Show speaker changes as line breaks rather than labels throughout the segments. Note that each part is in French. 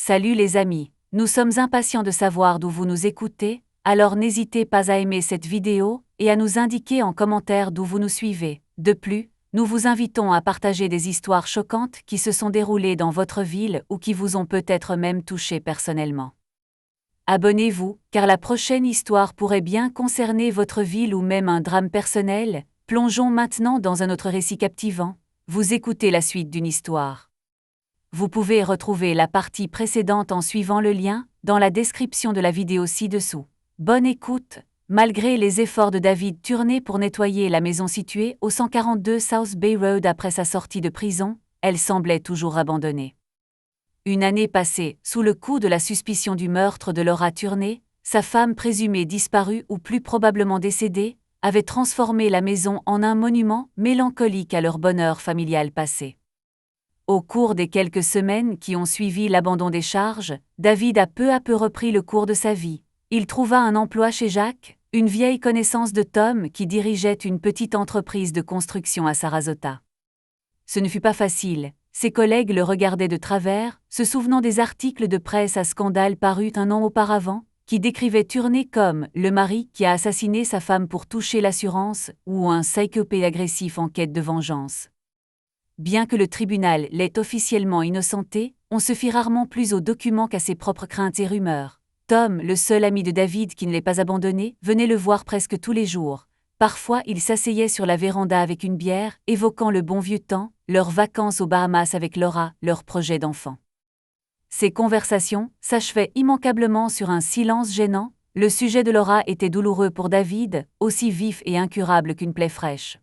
Salut les amis, nous sommes impatients de savoir d'où vous nous écoutez, alors n'hésitez pas à aimer cette vidéo et à nous indiquer en commentaire d'où vous nous suivez. De plus, nous vous invitons à partager des histoires choquantes qui se sont déroulées dans votre ville ou qui vous ont peut-être même touché personnellement. Abonnez-vous, car la prochaine histoire pourrait bien concerner votre ville ou même un drame personnel. Plongeons maintenant dans un autre récit captivant. Vous écoutez la suite d'une histoire. Vous pouvez retrouver la partie précédente en suivant le lien dans la description de la vidéo ci-dessous. Bonne écoute. Malgré les efforts de David Turney pour nettoyer la maison située au 142 South Bay Road après sa sortie de prison, elle semblait toujours abandonnée. Une année passée, sous le coup de la suspicion du meurtre de Laura Turney, sa femme présumée disparue ou plus probablement décédée, avait transformé la maison en un monument mélancolique à leur bonheur familial passé. Au cours des quelques semaines qui ont suivi l'abandon des charges, David a peu à peu repris le cours de sa vie. Il trouva un emploi chez Jacques, une vieille connaissance de Tom qui dirigeait une petite entreprise de construction à Sarasota. Ce ne fut pas facile. Ses collègues le regardaient de travers, se souvenant des articles de presse à scandale parus un an auparavant, qui décrivaient Turney comme le mari qui a assassiné sa femme pour toucher l'assurance ou un psychopathe agressif en quête de vengeance. Bien que le tribunal l'ait officiellement innocenté, on se fie rarement plus aux documents qu'à ses propres craintes et rumeurs. Tom, le seul ami de David qui ne l'ait pas abandonné, venait le voir presque tous les jours. Parfois, il s'asseyait sur la véranda avec une bière, évoquant le bon vieux temps, leurs vacances aux Bahamas avec Laura, leur projet d'enfant. Ces conversations s'achevaient immanquablement sur un silence gênant. Le sujet de Laura était douloureux pour David, aussi vif et incurable qu'une plaie fraîche.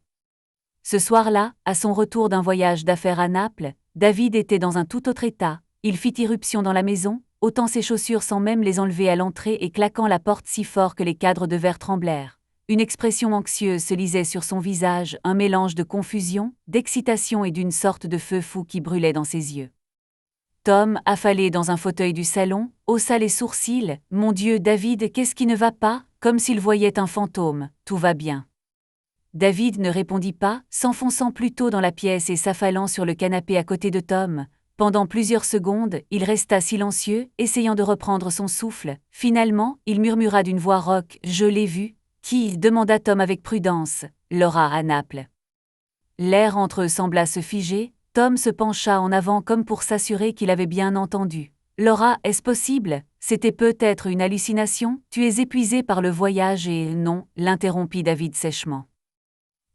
Ce soir-là, à son retour d'un voyage d'affaires à Naples, David était dans un tout autre état. Il fit irruption dans la maison, ôtant ses chaussures sans même les enlever à l'entrée et claquant la porte si fort que les cadres de verre tremblèrent. Une expression anxieuse se lisait sur son visage, un mélange de confusion, d'excitation et d'une sorte de feu fou qui brûlait dans ses yeux. Tom, affalé dans un fauteuil du salon, haussa les sourcils. « Mon Dieu, David, qu'est-ce qui ne va pas ?» Comme s'il voyait un fantôme. « Tout va bien. » David ne répondit pas, s'enfonçant plutôt dans la pièce et s'affalant sur le canapé à côté de Tom. Pendant plusieurs secondes, il resta silencieux, essayant de reprendre son souffle. Finalement, il murmura d'une voix rauque « Je l'ai vu. » « Qui ?» demanda Tom avec prudence. « Laura à Naples. » L'air entre eux sembla se figer. Tom se pencha en avant comme pour s'assurer qu'il avait bien entendu. « Laura, est-ce possible? C'était peut-être une hallucination? Tu es épuisé par le voyage et… » « Non » l'interrompit David sèchement.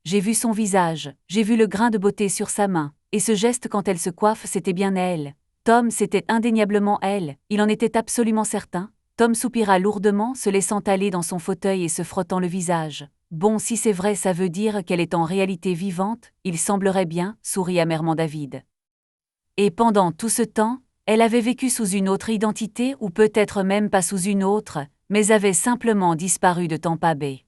« J'ai vu son visage, j'ai vu le grain de beauté sur sa main, et ce geste quand elle se coiffe, c'était bien elle. Tom, c'était indéniablement elle, il en était absolument certain. » Tom soupira lourdement, se laissant aller dans son fauteuil et se frottant le visage. « Bon, si c'est vrai, ça veut dire qu'elle est en réalité vivante, il semblerait bien, » sourit amèrement David. Et pendant tout ce temps, elle avait vécu sous une autre identité ou peut-être même pas sous une autre, mais avait simplement disparu de Tampa Bay.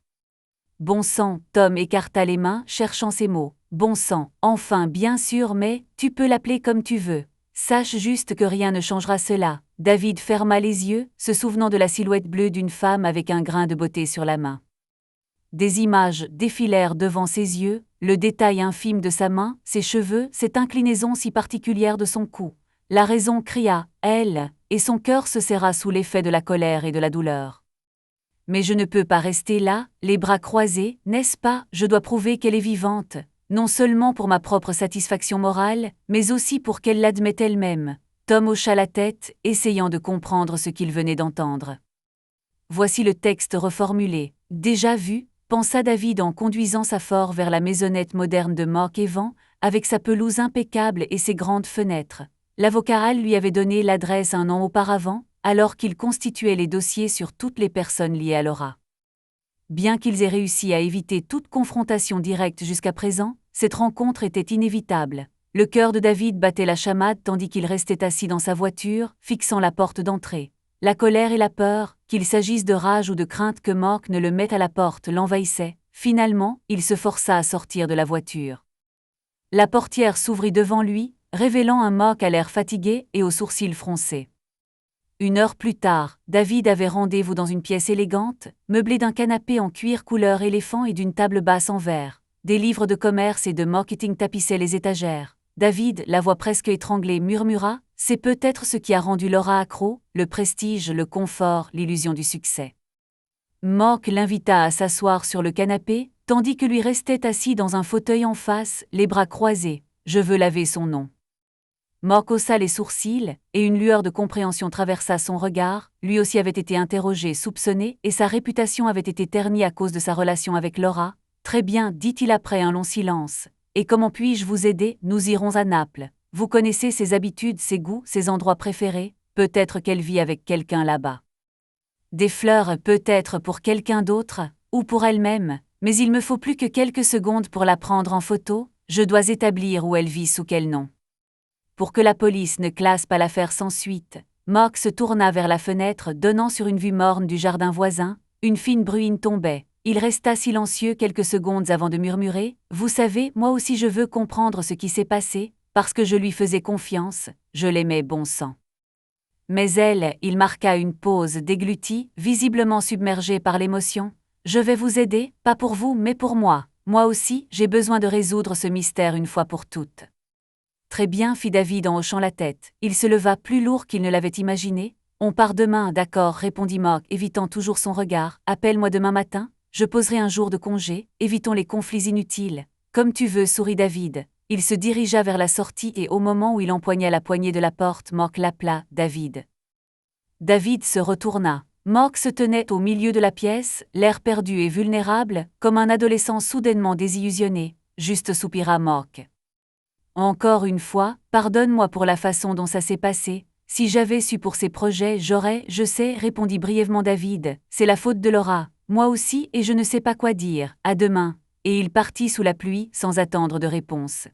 Bon sang, Tom écarta les mains, cherchant ses mots. Bon sang, enfin bien sûr, mais tu peux l'appeler comme tu veux. Sache juste que rien ne changera cela. David ferma les yeux, se souvenant de la silhouette bleue d'une femme avec un grain de beauté sur la main. Des images défilèrent devant ses yeux, le détail infime de sa main, ses cheveux, cette inclinaison si particulière de son cou. La raison cria « Elle !» et son cœur se serra sous l'effet de la colère et de la douleur. Mais je ne peux pas rester là, les bras croisés, n'est-ce pas? Je dois prouver qu'elle est vivante, non seulement pour ma propre satisfaction morale, mais aussi pour qu'elle l'admette elle-même. Tom hocha la tête, essayant de comprendre ce qu'il venait d'entendre. Voici le texte reformulé. Déjà vu, pensa David en conduisant sa Ford vers la maisonnette moderne de Mark Evan, avec sa pelouse impeccable et ses grandes fenêtres. L'avocat lui avait donné l'adresse un an auparavant, alors qu'il constituait les dossiers sur toutes les personnes liées à Laura. Bien qu'ils aient réussi à éviter toute confrontation directe jusqu'à présent, cette rencontre était inévitable. Le cœur de David battait la chamade tandis qu'il restait assis dans sa voiture, fixant la porte d'entrée. La colère et la peur, qu'il s'agisse de rage ou de crainte que Mark ne le mette à la porte, l'envahissaient. Finalement, il se força à sortir de la voiture. La portière s'ouvrit devant lui, révélant un Mark à l'air fatigué et aux sourcils froncés. 1 heure plus tard, David avait rendez-vous dans une pièce élégante, meublée d'un canapé en cuir couleur éléphant et d'une table basse en verre. Des livres de commerce et de marketing tapissaient les étagères. David, la voix presque étranglée, murmura c'est peut-être ce qui a rendu Laura accro, le prestige, le confort, l'illusion du succès. Mark l'invita à s'asseoir sur le canapé, tandis que lui restait assis dans un fauteuil en face, les bras croisés. Je veux laver son nom. Mark haussa les sourcils, et une lueur de compréhension traversa son regard. Lui aussi avait été interrogé, soupçonné, et sa réputation avait été ternie à cause de sa relation avec Laura. Très bien, dit-il après un long silence. Et comment puis-je vous aider? Nous irons à Naples. Vous connaissez ses habitudes, ses goûts, ses endroits préférés. Peut-être qu'elle vit avec quelqu'un là-bas. Des fleurs, peut-être pour quelqu'un d'autre, ou pour elle-même, mais il me faut plus que quelques secondes pour la prendre en photo. Je dois établir où elle vit, sous quel nom. Pour que la police ne classe pas l'affaire sans suite, Mark se tourna vers la fenêtre donnant sur une vue morne du jardin voisin. Une fine bruine tombait. Il resta silencieux quelques secondes avant de murmurer « Vous savez, moi aussi je veux comprendre ce qui s'est passé, parce que je lui faisais confiance, je l'aimais bon sang. » Mais elle, il marqua une pause déglutie, visiblement submergé par l'émotion. « Je vais vous aider, pas pour vous mais pour moi. Moi aussi, j'ai besoin de résoudre ce mystère une fois pour toutes. » Très bien, fit David en hochant la tête. Il se leva plus lourd qu'il ne l'avait imaginé. On part demain, d'accord, répondit Mark, évitant toujours son regard. Appelle-moi demain matin, je poserai un jour de congé, évitons les conflits inutiles. Comme tu veux, sourit David. Il se dirigea vers la sortie et au moment où il empoigna la poignée de la porte, Mark l'appela « David ». David se retourna. Mark se tenait au milieu de la pièce, l'air perdu et vulnérable, comme un adolescent soudainement désillusionné. Juste soupira Mark. Encore une fois, pardonne-moi pour la façon dont ça s'est passé. Si j'avais su pour ces projets, je sais, répondit brièvement David. C'est la faute de Laura. Moi aussi, et je ne sais pas quoi dire. À demain. Et il partit sous la pluie, sans attendre de réponse.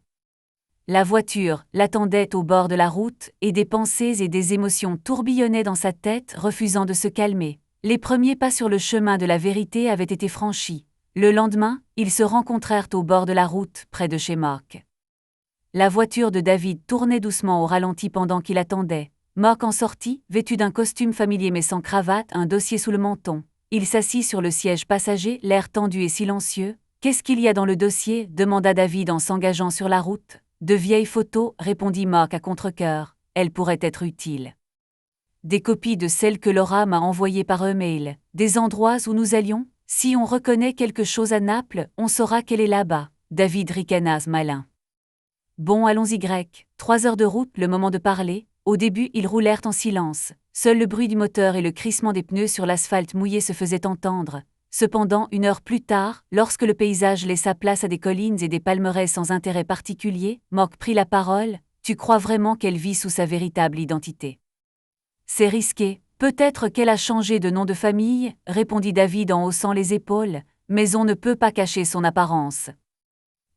La voiture l'attendait au bord de la route, et des pensées et des émotions tourbillonnaient dans sa tête, refusant de se calmer. Les premiers pas sur le chemin de la vérité avaient été franchis. Le lendemain, ils se rencontrèrent au bord de la route, près de chez Mark. La voiture de David tournait doucement au ralenti pendant qu'il attendait. Mark en sortit, vêtu d'un costume familier mais sans cravate, un dossier sous le menton. Il s'assit sur le siège passager, l'air tendu et silencieux. « Qu'est-ce qu'il y a dans le dossier » demanda David en s'engageant sur la route. « De vieilles photos » répondit Mark à contre-cœur. « Elles pourraient être utiles. » Des copies de celles que Laura m'a envoyées par email. Des endroits où nous allions. Si on reconnaît quelque chose à Naples, on saura qu'elle est là-bas. David ricana malin. Bon, allons-y. 3 heures de route, le moment de parler. Au début, ils roulèrent en silence. Seul le bruit du moteur et le crissement des pneus sur l'asphalte mouillé se faisaient entendre. Cependant, 1 heure plus tard, lorsque le paysage laissa place à des collines et des palmeraies sans intérêt particulier, Mark prit la parole. « Tu crois vraiment qu'elle vit sous sa véritable identité ?»« C'est risqué. Peut-être qu'elle a changé de nom de famille, » répondit David en haussant les épaules, « mais on ne peut pas cacher son apparence.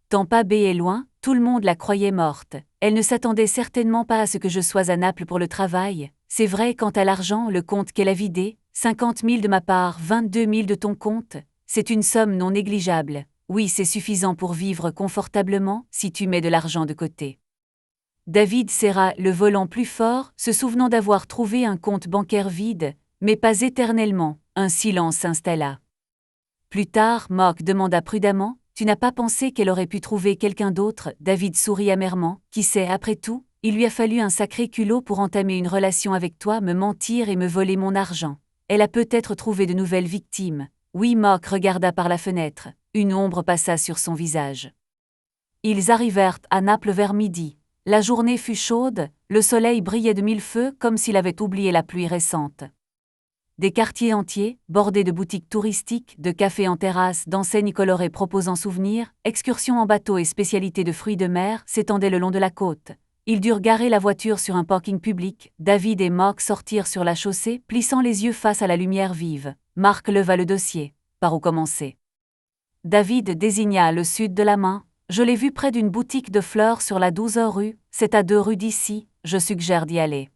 Tampa Bay est loin, tout le monde la croyait morte. Elle ne s'attendait certainement pas à ce que je sois à Naples pour le travail. C'est vrai, quant à l'argent, le compte qu'elle a vidé, 50 000 de ma part, 22 000 de ton compte, c'est une somme non négligeable. Oui, c'est suffisant pour vivre confortablement, si tu mets de l'argent de côté. » David serra le volant plus fort, se souvenant d'avoir trouvé un compte bancaire vide, mais pas éternellement. Un silence s'installa. Plus tard, Mark demanda prudemment. « Tu n'as pas pensé qu'elle aurait pu trouver quelqu'un d'autre ?» David sourit amèrement. « Qui sait, après tout, il lui a fallu un sacré culot pour entamer une relation avec toi, me mentir et me voler mon argent. Elle a peut-être trouvé de nouvelles victimes. » Oui, Mark regarda par la fenêtre. Une ombre passa sur son visage. Ils arrivèrent à Naples vers midi. La journée fut chaude, le soleil brillait de 1000 feux comme s'il avait oublié la pluie récente. Des quartiers entiers, bordés de boutiques touristiques, de cafés en terrasse, d'enseignes colorées proposant souvenirs, excursions en bateau et spécialités de fruits de mer s'étendaient le long de la côte. Ils durent garer la voiture sur un parking public. David et Mark sortirent sur la chaussée, plissant les yeux face à la lumière vive. Mark leva le dossier. Par où commencer? David désigna le sud de la main. « Je l'ai vu près d'une boutique de fleurs sur la 12e rue, c'est à 2 rues d'ici, je suggère d'y aller. »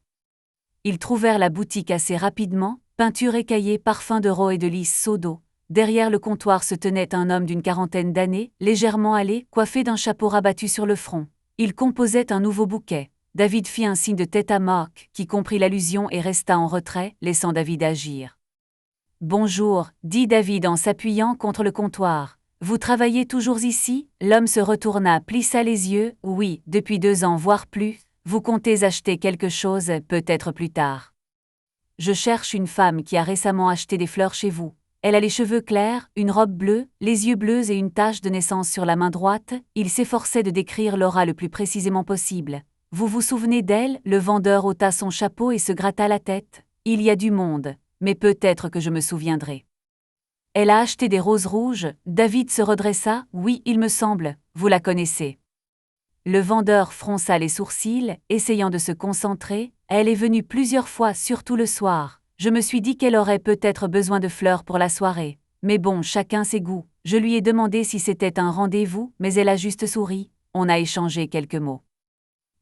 Ils trouvèrent la boutique assez rapidement. Peinture écaillée, parfum de rose et de lys seau d'eau. Derrière le comptoir se tenait un homme d'une 40aine d'années, légèrement hâlé, coiffé d'un chapeau rabattu sur le front. Il composait un nouveau bouquet. David fit un signe de tête à Mark, qui comprit l'allusion et resta en retrait, laissant David agir. « Bonjour, » dit David en s'appuyant contre le comptoir. « Vous travaillez toujours ici ?» L'homme se retourna, plissa les yeux. « Oui, depuis 2 ans, voire plus. » Vous comptez acheter quelque chose, peut-être plus tard. Je cherche une femme qui a récemment acheté des fleurs chez vous. Elle a les cheveux clairs, une robe bleue, les yeux bleus et une tache de naissance sur la main droite. Il s'efforçait de décrire Laura le plus précisément possible. Vous vous souvenez d'elle? Le vendeur ôta son chapeau et se gratta la tête. Il y a du monde, mais peut-être que je me souviendrai. Elle a acheté des roses rouges. David se redressa. Oui, il me semble, vous la connaissez. Le vendeur fronça les sourcils, essayant de se concentrer. Elle est venue plusieurs fois, surtout le soir. Je me suis dit qu'elle aurait peut-être besoin de fleurs pour la soirée. Mais bon, chacun ses goûts. Je lui ai demandé si c'était un rendez-vous, mais elle a juste souri. On a échangé quelques mots.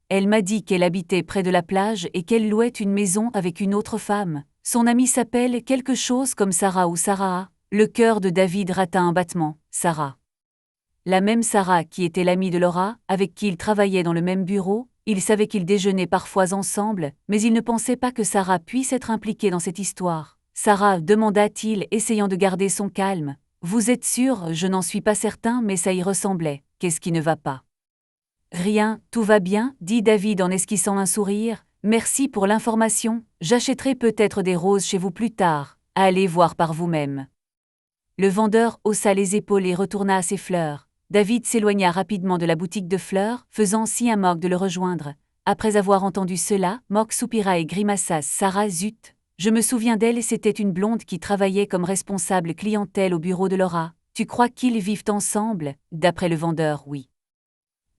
Elle m'a dit qu'elle habitait près de la plage et qu'elle louait une maison avec une autre femme. Son amie s'appelle quelque chose comme Sarah ou Sarah. Le cœur de David rata un battement. Sarah. La même Sarah qui était l'amie de Laura, avec qui il travaillait dans le même bureau. Il savait qu'ils déjeunaient parfois ensemble, mais il ne pensait pas que Sarah puisse être impliquée dans cette histoire. Sarah, demanda-t-il, essayant de garder son calme. Vous êtes sûr? Je n'en suis pas certain, mais ça y ressemblait. Qu'est-ce qui ne va pas? Rien, tout va bien, dit David en esquissant un sourire. Merci pour l'information, j'achèterai peut-être des roses chez vous plus tard. Allez voir par vous-même. Le vendeur haussa les épaules et retourna à ses fleurs. David s'éloigna rapidement de la boutique de fleurs, faisant signe à Mork de le rejoindre. Après avoir entendu cela, Mork soupira et grimaça. Sarah, zut! Je me souviens d'elle, c'était une blonde qui travaillait comme responsable clientèle au bureau de Laura. Tu crois qu'ils vivent ensemble? D'après le vendeur, oui.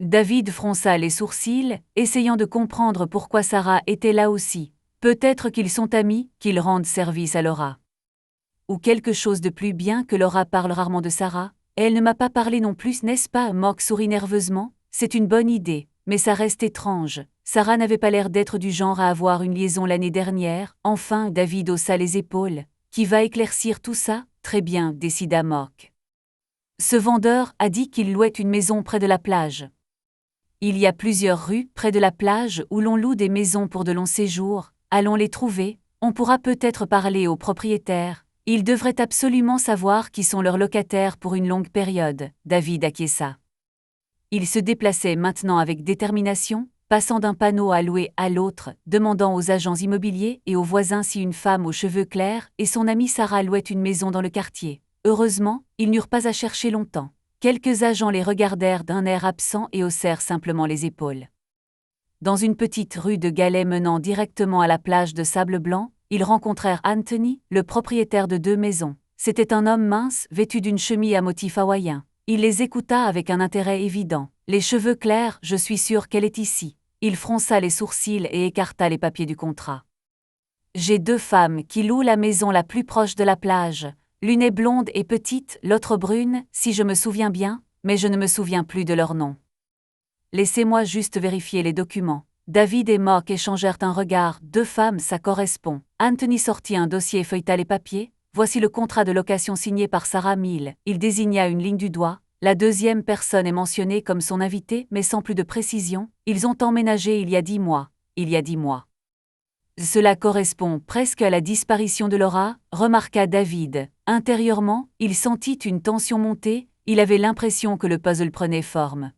David fronça les sourcils, essayant de comprendre pourquoi Sarah était là aussi. Peut-être qu'ils sont amis, qu'ils rendent service à Laura. Ou quelque chose de plus bien que Laura parle rarement de Sarah. Elle ne m'a pas parlé non plus, n'est-ce pas? Mork sourit nerveusement. C'est une bonne idée, mais ça reste étrange. Sarah n'avait pas l'air d'être du genre à avoir une liaison l'année dernière. Enfin, David haussa les épaules. Qui va éclaircir tout ça? Très bien, décida Mork. Ce vendeur a dit qu'il louait une maison près de la plage. Il y a plusieurs rues près de la plage où l'on loue des maisons pour de longs séjours. Allons les trouver. On pourra peut-être parler aux propriétaires. Ils devraient absolument savoir qui sont leurs locataires pour une longue période, David acquiesça. Il se déplaçait maintenant avec détermination, passant d'un panneau à louer à l'autre, demandant aux agents immobiliers et aux voisins si une femme aux cheveux clairs et son amie Sarah louaient une maison dans le quartier. Heureusement, ils n'eurent pas à chercher longtemps. Quelques agents les regardèrent d'un air absent et haussèrent simplement les épaules. Dans une petite rue de galets menant directement à la plage de sable blanc, ils rencontrèrent Anthony, le propriétaire de 2 maisons. C'était un homme mince, vêtu d'une chemise à motif hawaïen. Il les écouta avec un intérêt évident. Les cheveux clairs, je suis sûr qu'elle est ici. Il fronça les sourcils et écarta les papiers du contrat. J'ai 2 femmes qui louent la maison la plus proche de la plage. L'une est blonde et petite, l'autre brune, si je me souviens bien, mais je ne me souviens plus de leur nom. Laissez-moi juste vérifier les documents. David et Mork échangèrent un regard. 2 femmes, ça correspond. Anthony sortit un dossier et feuilleta les papiers. Voici le contrat de location signé par Sarah Mill. Il désigna une ligne du doigt. La deuxième personne est mentionnée comme son invité, mais sans plus de précision. Ils ont emménagé il y a 10 mois. Il y a 10 mois. Cela correspond presque à la disparition de Laura, remarqua David. Intérieurement, il sentit une tension monter. Il avait l'impression que le puzzle prenait forme.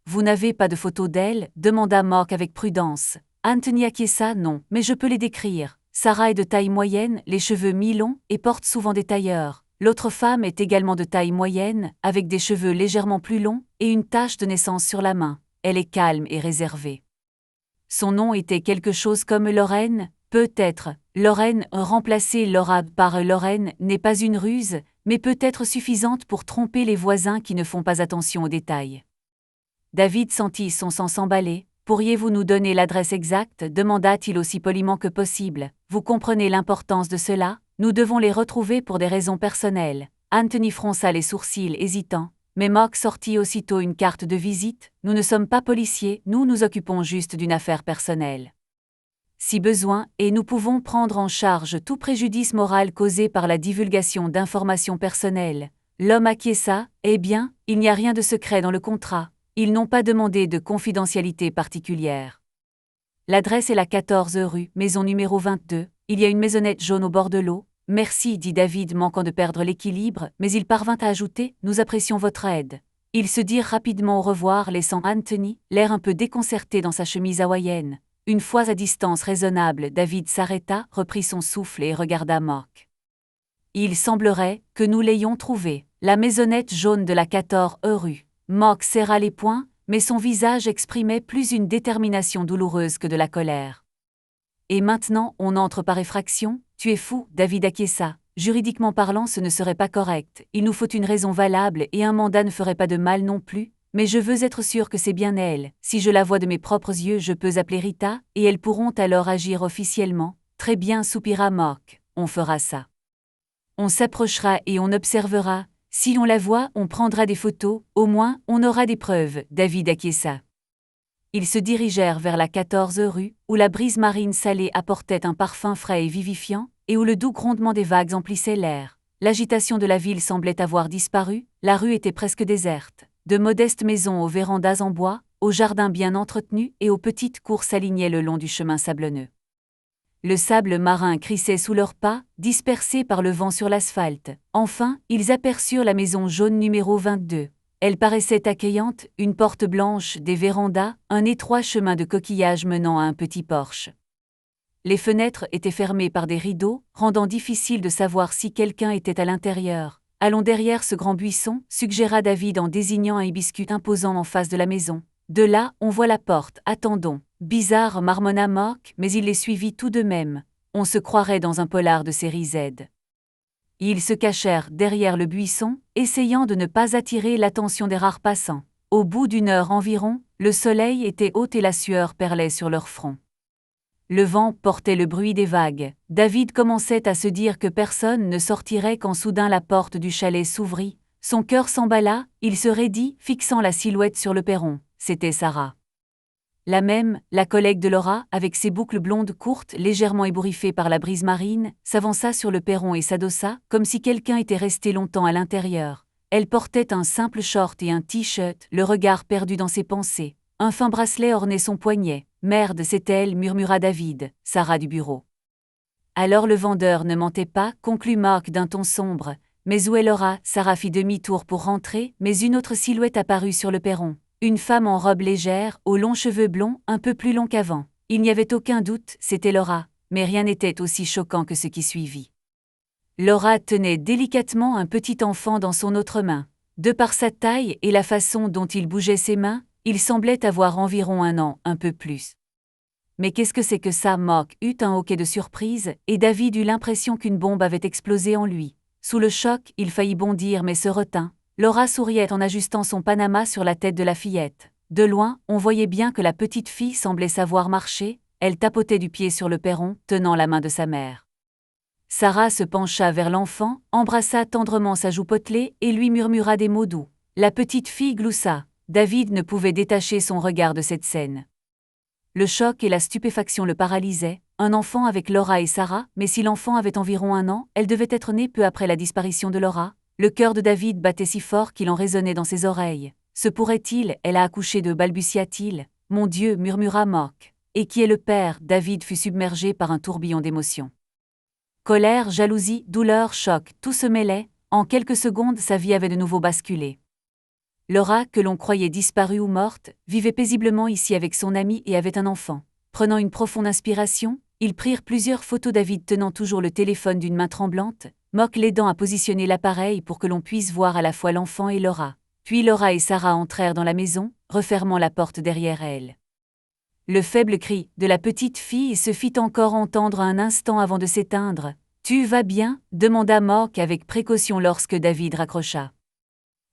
Vous n'avez pas de photo d'elle? Demanda Mork avec prudence. Anthony acquiesça. Non, mais je peux les décrire. Sarah est de taille moyenne, les cheveux mi-longs et porte souvent des tailleurs. L'autre femme est également de taille moyenne, avec des cheveux légèrement plus longs et une tache de naissance sur la main. Elle est calme et réservée. Son nom était quelque chose comme Lorraine? Peut-être. Lorraine, remplacer Laura par Lorraine n'est pas une ruse, mais peut être suffisante pour tromper les voisins qui ne font pas attention aux détails. David sentit son sang s'emballer. Pourriez-vous nous donner l'adresse exacte? Demanda-t-il aussi poliment que possible. Vous comprenez l'importance de cela? Nous devons les retrouver pour des raisons personnelles. Anthony fronça les sourcils hésitant, mais Mork sortit aussitôt une carte de visite. Nous ne sommes pas policiers, nous nous occupons juste d'une affaire personnelle. Si besoin, et nous pouvons prendre en charge tout préjudice moral causé par la divulgation d'informations personnelles. L'homme acquiesça. Eh bien, il n'y a rien de secret dans le contrat. Ils n'ont pas demandé de confidentialité particulière. L'adresse est la 14 rue, maison numéro 22. Il y a une maisonnette jaune au bord de l'eau. Merci, dit David, manquant de perdre l'équilibre, mais il parvint à ajouter: Nous apprécions votre aide. Ils se dirent rapidement au revoir, laissant Anthony, l'air un peu déconcerté dans sa chemise hawaïenne. Une fois à distance raisonnable, David s'arrêta, reprit son souffle et regarda Mark. Il semblerait que nous l'ayons trouvé. La maisonnette jaune de la 14 rue. Mark serra les poings, mais son visage exprimait plus une détermination douloureuse que de la colère. Et maintenant, on entre par effraction? Tu es fou, David acquiesça. Juridiquement parlant, ce ne serait pas correct. Il nous faut une raison valable et un mandat ne ferait pas de mal non plus. Mais je veux être sûr que c'est bien elle. Si je la vois de mes propres yeux, je peux appeler Rita, et elles pourront alors agir officiellement. Très bien, soupira Mark. On fera ça. On s'approchera et on observera. Si on la voit, on prendra des photos, au moins, on aura des preuves, David acquiesça. Ils se dirigèrent vers la 14 rue, où la brise marine salée apportait un parfum frais et vivifiant, et où le doux grondement des vagues emplissait l'air. L'agitation de la ville semblait avoir disparu, la rue était presque déserte. De modestes maisons aux vérandas en bois, aux jardins bien entretenus et aux petites cours s'alignaient le long du chemin sablonneux. Le sable marin crissait sous leurs pas, dispersé par le vent sur l'asphalte. Enfin, ils aperçurent la maison jaune numéro 22. Elle paraissait accueillante, une porte blanche, des vérandas, un étroit chemin de coquillages menant à un petit porche. Les fenêtres étaient fermées par des rideaux, rendant difficile de savoir si quelqu'un était à l'intérieur. « Allons derrière ce grand buisson », suggéra David en désignant un hibiscus imposant en face de la maison. De là, on voit la porte, attendons. Bizarre, marmonna Mark, mais il les suivit tout de même. On se croirait dans un polar de série Z. Ils se cachèrent derrière le buisson, essayant de ne pas attirer l'attention des rares passants. Au bout d'une heure environ, le soleil était haut et la sueur perlait sur leur front. Le vent portait le bruit des vagues. David commençait à se dire que personne ne sortirait quand soudain la porte du chalet s'ouvrit. Son cœur s'emballa, il se raidit, fixant la silhouette sur le perron. C'était Sarah. La même, la collègue de Laura, avec ses boucles blondes courtes légèrement ébouriffées par la brise marine, s'avança sur le perron et s'adossa, comme si quelqu'un était resté longtemps à l'intérieur. Elle portait un simple short et un t-shirt, le regard perdu dans ses pensées. Un fin bracelet ornait son poignet. « Merde, c'est elle », murmura David, Sarah du bureau. Alors le vendeur ne mentait pas, conclut Mark d'un ton sombre. Mais où est Laura? Sarah fit demi-tour pour rentrer, mais une autre silhouette apparut sur le perron. Une femme en robe légère, aux longs cheveux blonds, un peu plus longs qu'avant. Il n'y avait aucun doute, c'était Laura, mais rien n'était aussi choquant que ce qui suivit. Laura tenait délicatement un petit enfant dans son autre main. De par sa taille et la façon dont il bougeait ses mains, il semblait avoir environ 1 an, un peu plus. Mais qu'est-ce que c'est que ça? Mark eut un hoquet de surprise, et David eut l'impression qu'une bombe avait explosé en lui. Sous le choc, il faillit bondir mais se retint. Laura souriait en ajustant son panama sur la tête de la fillette. De loin, on voyait bien que la petite fille semblait savoir marcher, elle tapotait du pied sur le perron, tenant la main de sa mère. Sarah se pencha vers l'enfant, embrassa tendrement sa joue potelée et lui murmura des mots doux. La petite fille gloussa. David ne pouvait détacher son regard de cette scène. Le choc et la stupéfaction le paralysaient, un enfant avec Laura et Sarah, mais si l'enfant avait environ 1 an, elle devait être née peu après la disparition de Laura. Le cœur de David battait si fort qu'il en résonnait dans ses oreilles. Se pourrait-il, elle a accouché de, balbutia-t-il. Mon Dieu, murmura Mark. Et qui est le père? David fut submergé par un tourbillon d'émotions. Colère, jalousie, douleur, choc, tout se mêlait. En quelques secondes, sa vie avait de nouveau basculé. Laura, que l'on croyait disparue ou morte, vivait paisiblement ici avec son amie et avait un enfant. Prenant une profonde inspiration, ils prirent plusieurs photos, David tenant toujours le téléphone d'une main tremblante, Mark l'aidant à positionner l'appareil pour que l'on puisse voir à la fois l'enfant et Laura. Puis Laura et Sarah entrèrent dans la maison, refermant la porte derrière elles. Le faible cri de la petite fille se fit encore entendre un instant avant de s'éteindre. « Tu vas bien ?» demanda Mark avec précaution lorsque David raccrocha.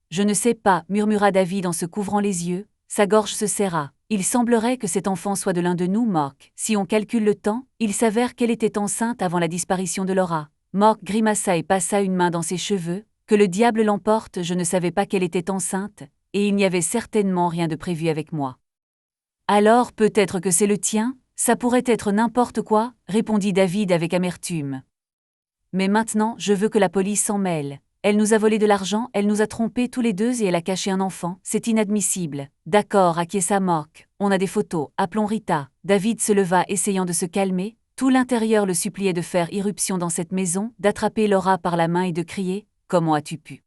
« Je ne sais pas » murmura David en se couvrant les yeux, sa gorge se serra. « Il semblerait que cet enfant soit de l'un de nous, Mark. Si on calcule le temps, il s'avère qu'elle était enceinte avant la disparition de Laura. » Mark grimaça et passa une main dans ses cheveux. « Que le diable l'emporte, je ne savais pas qu'elle était enceinte, et il n'y avait certainement rien de prévu avec moi. » « Alors peut-être que c'est le tien, ça pourrait être n'importe quoi, » répondit David avec amertume. « Mais maintenant, je veux que la police s'en mêle. Elle nous a volé de l'argent, elle nous a trompés tous les deux et elle a caché un enfant, c'est inadmissible. »« D'accord, acquiesça Mark, on a des photos, appelons Rita. » David se leva essayant de se calmer, tout l'intérieur le suppliait de faire irruption dans cette maison, d'attraper Laura par la main et de crier « Comment as-tu pu ?»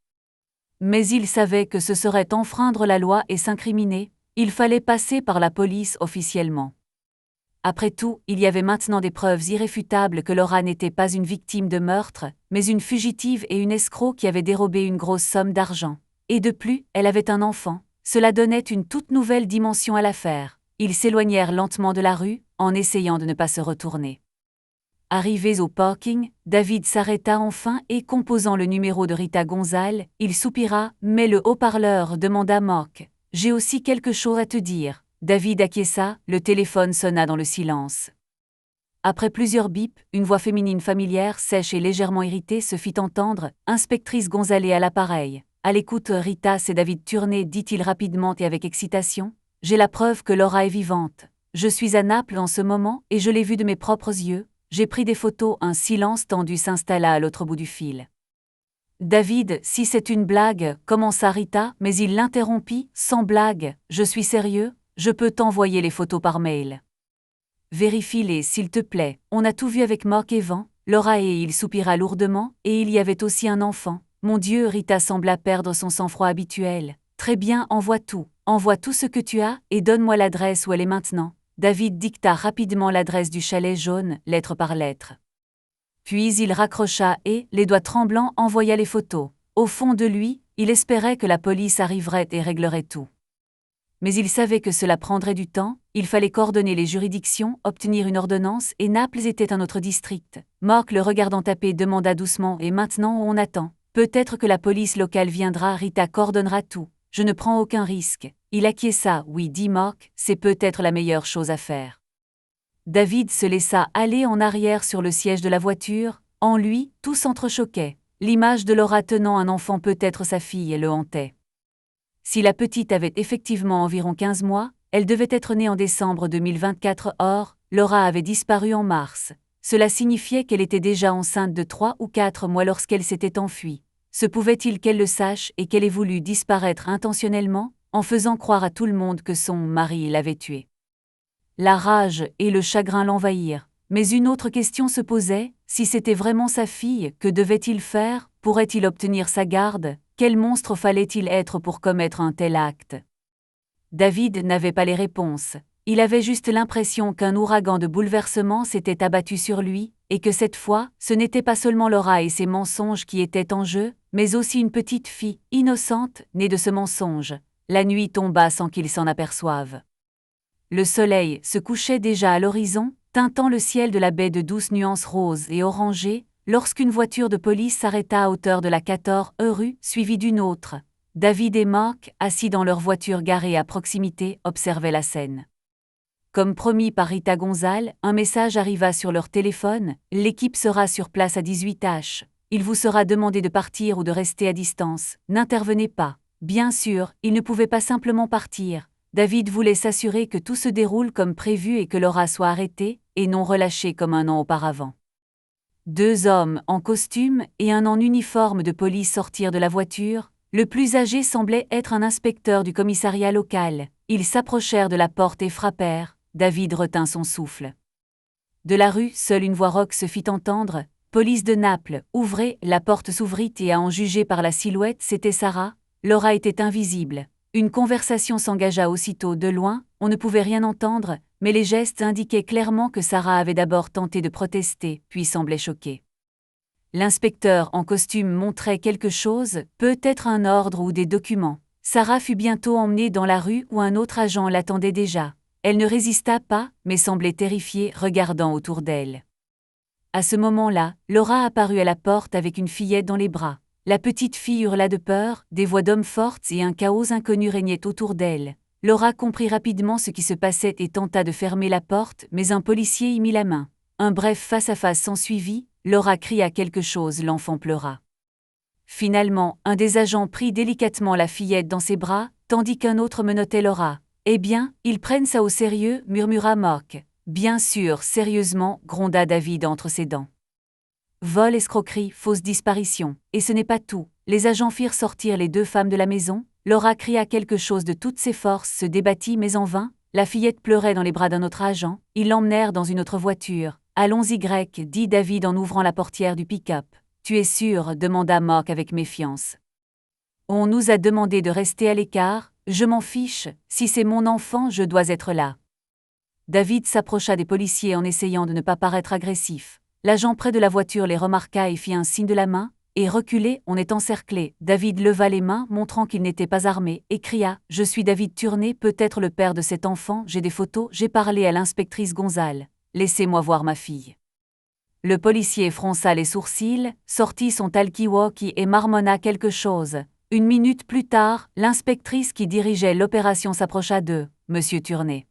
Mais il savait que ce serait enfreindre la loi et s'incriminer, il fallait passer par la police officiellement. Après tout, il y avait maintenant des preuves irréfutables que Laura n'était pas une victime de meurtre, mais une fugitive et une escroc qui avait dérobé une grosse somme d'argent. Et de plus, elle avait un enfant. Cela donnait une toute nouvelle dimension à l'affaire. Ils s'éloignèrent lentement de la rue, en essayant de ne pas se retourner. Arrivés au parking, David s'arrêta enfin et composant le numéro de Rita Gonzalez, il soupira, mais le haut-parleur demanda Mark. « J'ai aussi quelque chose à te dire. » David acquiesça, le téléphone sonna dans le silence. Après plusieurs bips, une voix féminine familière, sèche et légèrement irritée se fit entendre, inspectrice Gonzalez à l'appareil. « À l'écoute, Rita, c'est David Turney, dit-il rapidement et avec excitation. J'ai la preuve que Laura est vivante. Je suis à Naples en ce moment et je l'ai vue de mes propres yeux. J'ai pris des photos. » Un silence tendu s'installa à l'autre bout du fil. « David, si c'est une blague, » commença Rita, mais il l'interrompit. « Sans blague, je suis sérieux. Je peux t'envoyer les photos par mail. » « Vérifie-les, s'il te plaît. On a tout vu avec Mark et Van. » Laura et il soupira lourdement, et il y avait aussi un enfant. « Mon Dieu !» Rita sembla perdre son sang-froid habituel. « Très bien, envoie tout ce que tu as, et donne-moi l'adresse où elle est maintenant. » David dicta rapidement l'adresse du chalet jaune, lettre par lettre. Puis il raccrocha et, les doigts tremblants, envoya les photos. Au fond de lui, il espérait que la police arriverait et réglerait tout. Mais il savait que cela prendrait du temps, il fallait coordonner les juridictions, obtenir une ordonnance et Naples était un autre district. Mark le regardant taper demanda doucement « Et maintenant on attend. Peut-être que la police locale viendra, Rita coordonnera tout. Je ne prends aucun risque. » Il acquiesça « Oui, dit Mark, c'est peut-être la meilleure chose à faire. » David se laissa aller en arrière sur le siège de la voiture, en lui, tout s'entrechoquait. L'image de Laura tenant un enfant, peut-être sa fille, le hantait. Si la petite avait effectivement environ 15 mois, elle devait être née en décembre 2024. Or, Laura avait disparu en mars. Cela signifiait qu'elle était déjà enceinte de 3 ou 4 mois lorsqu'elle s'était enfuie. Se pouvait-il qu'elle le sache et qu'elle ait voulu disparaître intentionnellement, en faisant croire à tout le monde que son mari l'avait tuée? La rage et le chagrin l'envahirent. Mais une autre question se posait, si c'était vraiment sa fille, que devait-il faire? Pourrait-il obtenir sa garde? Quel monstre fallait-il être pour commettre un tel acte? David n'avait pas les réponses. Il avait juste l'impression qu'un ouragan de bouleversement s'était abattu sur lui, et que cette fois, ce n'était pas seulement Laura et ses mensonges qui étaient en jeu, mais aussi une petite fille, innocente, née de ce mensonge. La nuit tomba sans qu'il s'en aperçoive. Le soleil se couchait déjà à l'horizon, teintant le ciel de la baie de douces nuances roses et orangées, lorsqu'une voiture de police s'arrêta à hauteur de la 14 rue, suivie d'une autre. David et Mark, assis dans leur voiture garée à proximité, observaient la scène. Comme promis par Rita Gonzalez, un message arriva sur leur téléphone. « L'équipe sera sur place à 18h. Il vous sera demandé de partir ou de rester à distance. N'intervenez pas. » Bien sûr, il ne pouvait pas simplement partir. David voulait s'assurer que tout se déroule comme prévu et que Laura soit arrêtée, et non relâchée comme un an auparavant. 2 hommes en costume et un en uniforme de police sortirent de la voiture. Le plus âgé semblait être un inspecteur du commissariat local. Ils s'approchèrent de la porte et frappèrent. David retint son souffle. De la rue, seule une voix rauque se fit entendre. « Police de Naples, ouvrez !» La porte s'ouvrit et à en juger par la silhouette, c'était Sarah. Laura était invisible. Une conversation s'engagea aussitôt de loin, on ne pouvait rien entendre, mais les gestes indiquaient clairement que Sarah avait d'abord tenté de protester, puis semblait choquée. L'inspecteur en costume montrait quelque chose, peut-être un ordre ou des documents. Sarah fut bientôt emmenée dans la rue où un autre agent l'attendait déjà. Elle ne résista pas, mais semblait terrifiée, regardant autour d'elle. À ce moment-là, Laura apparut à la porte avec une fillette dans les bras. La petite fille hurla de peur, des voix d'hommes fortes et un chaos inconnu régnait autour d'elle. Laura comprit rapidement ce qui se passait et tenta de fermer la porte, mais un policier y mit la main. Un bref face-à-face s'ensuivit, Laura cria quelque chose, l'enfant pleura. Finalement, un des agents prit délicatement la fillette dans ses bras, tandis qu'un autre menottait Laura. « Eh bien, ils prennent ça au sérieux » murmura Mark. « Bien sûr, sérieusement » gronda David entre ses dents. Vol, escroquerie, fausse disparition. Et ce n'est pas tout. Les agents firent sortir les 2 femmes de la maison. Laura cria quelque chose de toutes ses forces, se débattit mais en vain. La fillette pleurait dans les bras d'un autre agent. Ils l'emmenèrent dans une autre voiture. « Allons-y, dit David en ouvrant la portière du pick-up. « Tu es sûr ?» demanda Mark avec méfiance. « On nous a demandé de rester à l'écart, je m'en fiche, si c'est mon enfant, je dois être là. David s'approcha des policiers en essayant de ne pas paraître agressif. L'agent près de la voiture les remarqua et fit un signe de la main. Et reculez, on est encerclé. David leva les mains, montrant qu'il n'était pas armé, et cria « Je suis David Turnay, peut-être le père de cet enfant, j'ai des photos, j'ai parlé à l'inspectrice Gonzales. Laissez-moi voir ma fille. » Le policier fronça les sourcils, sortit son talkie-walkie et marmonna quelque chose. Une minute plus tard, l'inspectrice qui dirigeait l'opération s'approcha d'eux. « Monsieur Turnay.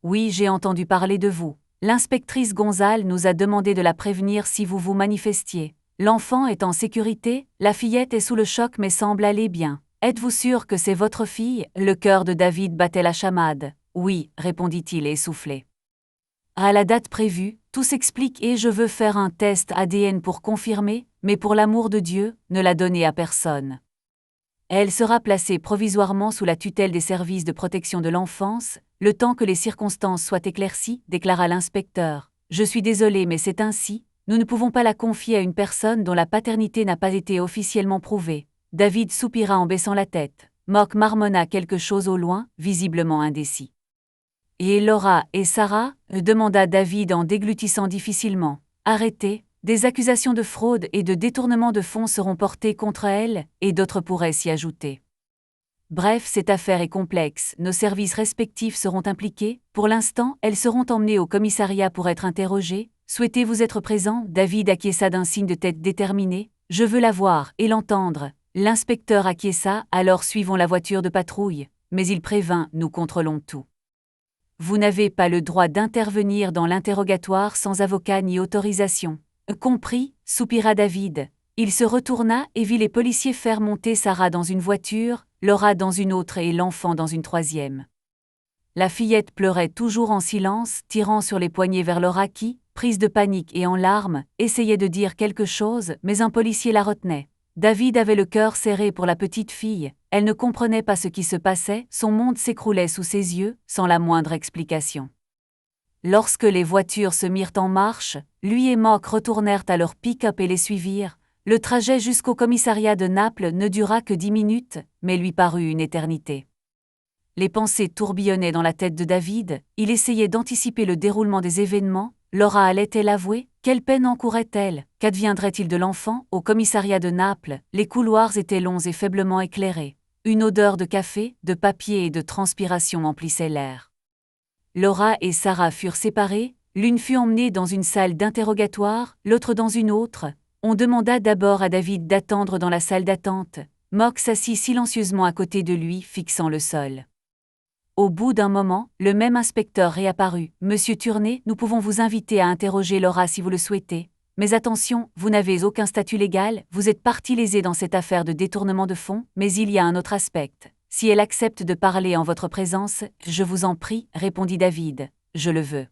Oui, j'ai entendu parler de vous. L'inspectrice Gonzales nous a demandé de la prévenir si vous vous manifestiez. L'enfant est en sécurité, la fillette est sous le choc mais semble aller bien. Êtes-vous sûr que c'est votre fille ?» Le cœur de David battait la chamade. « Oui, répondit-il essoufflé. À la date prévue, tout s'explique et je veux faire un test ADN pour confirmer, mais pour l'amour de Dieu, ne la donnez à personne. Elle sera placée provisoirement sous la tutelle des services de protection de l'enfance, le temps que les circonstances soient éclaircies, déclara l'inspecteur. Je suis désolé mais c'est ainsi, nous ne pouvons pas la confier à une personne dont la paternité n'a pas été officiellement prouvée. David soupira en baissant la tête. Mock marmonna quelque chose au loin, visiblement indécis. Et Laura et Sarah demanda David en déglutissant difficilement. Arrêtez, des accusations de fraude et de détournement de fonds seront portées contre elle, et d'autres pourraient s'y ajouter. Bref, cette affaire est complexe, nos services respectifs seront impliqués, pour l'instant, elles seront emmenées au commissariat pour être interrogées. Souhaitez-vous être présent ? David acquiesça d'un signe de tête déterminé. Je veux la voir et l'entendre. L'inspecteur acquiesça, alors suivons la voiture de patrouille. Mais il prévint, nous contrôlons tout. Vous n'avez pas le droit d'intervenir dans l'interrogatoire sans avocat ni autorisation. Compris, soupira David. Il se retourna et vit les policiers faire monter Sarah dans une voiture, Laura dans une autre et l'enfant dans une troisième. La fillette pleurait toujours en silence, tirant sur les poignets vers Laura qui, prise de panique et en larmes, essayait de dire quelque chose, mais un policier la retenait. David avait le cœur serré pour la petite fille, elle ne comprenait pas ce qui se passait, son monde s'écroulait sous ses yeux, sans la moindre explication. Lorsque les voitures se mirent en marche, lui et Mock retournèrent à leur pick-up et les suivirent. Le trajet jusqu'au commissariat de Naples ne dura que 10 minutes, mais lui parut une éternité. Les pensées tourbillonnaient dans la tête de David, il essayait d'anticiper le déroulement des événements. Laura allait-elle avouer? Quelle peine encourait-elle? Qu'adviendrait-il de l'enfant? Au commissariat de Naples, les couloirs étaient longs et faiblement éclairés. Une odeur de café, de papier et de transpiration emplissait l'air. Laura et Sarah furent séparées, l'une fut emmenée dans une salle d'interrogatoire, l'autre dans une autre. On demanda d'abord à David d'attendre dans la salle d'attente. Mock s'assit silencieusement à côté de lui, fixant le sol. Au bout d'un moment, le même inspecteur réapparut. « Monsieur Turnay, nous pouvons vous inviter à interroger Laura si vous le souhaitez. Mais attention, vous n'avez aucun statut légal, vous êtes partie lésée dans cette affaire de détournement de fonds, mais il y a un autre aspect. Si elle accepte de parler en votre présence, je vous en prie, répondit David. Je le veux.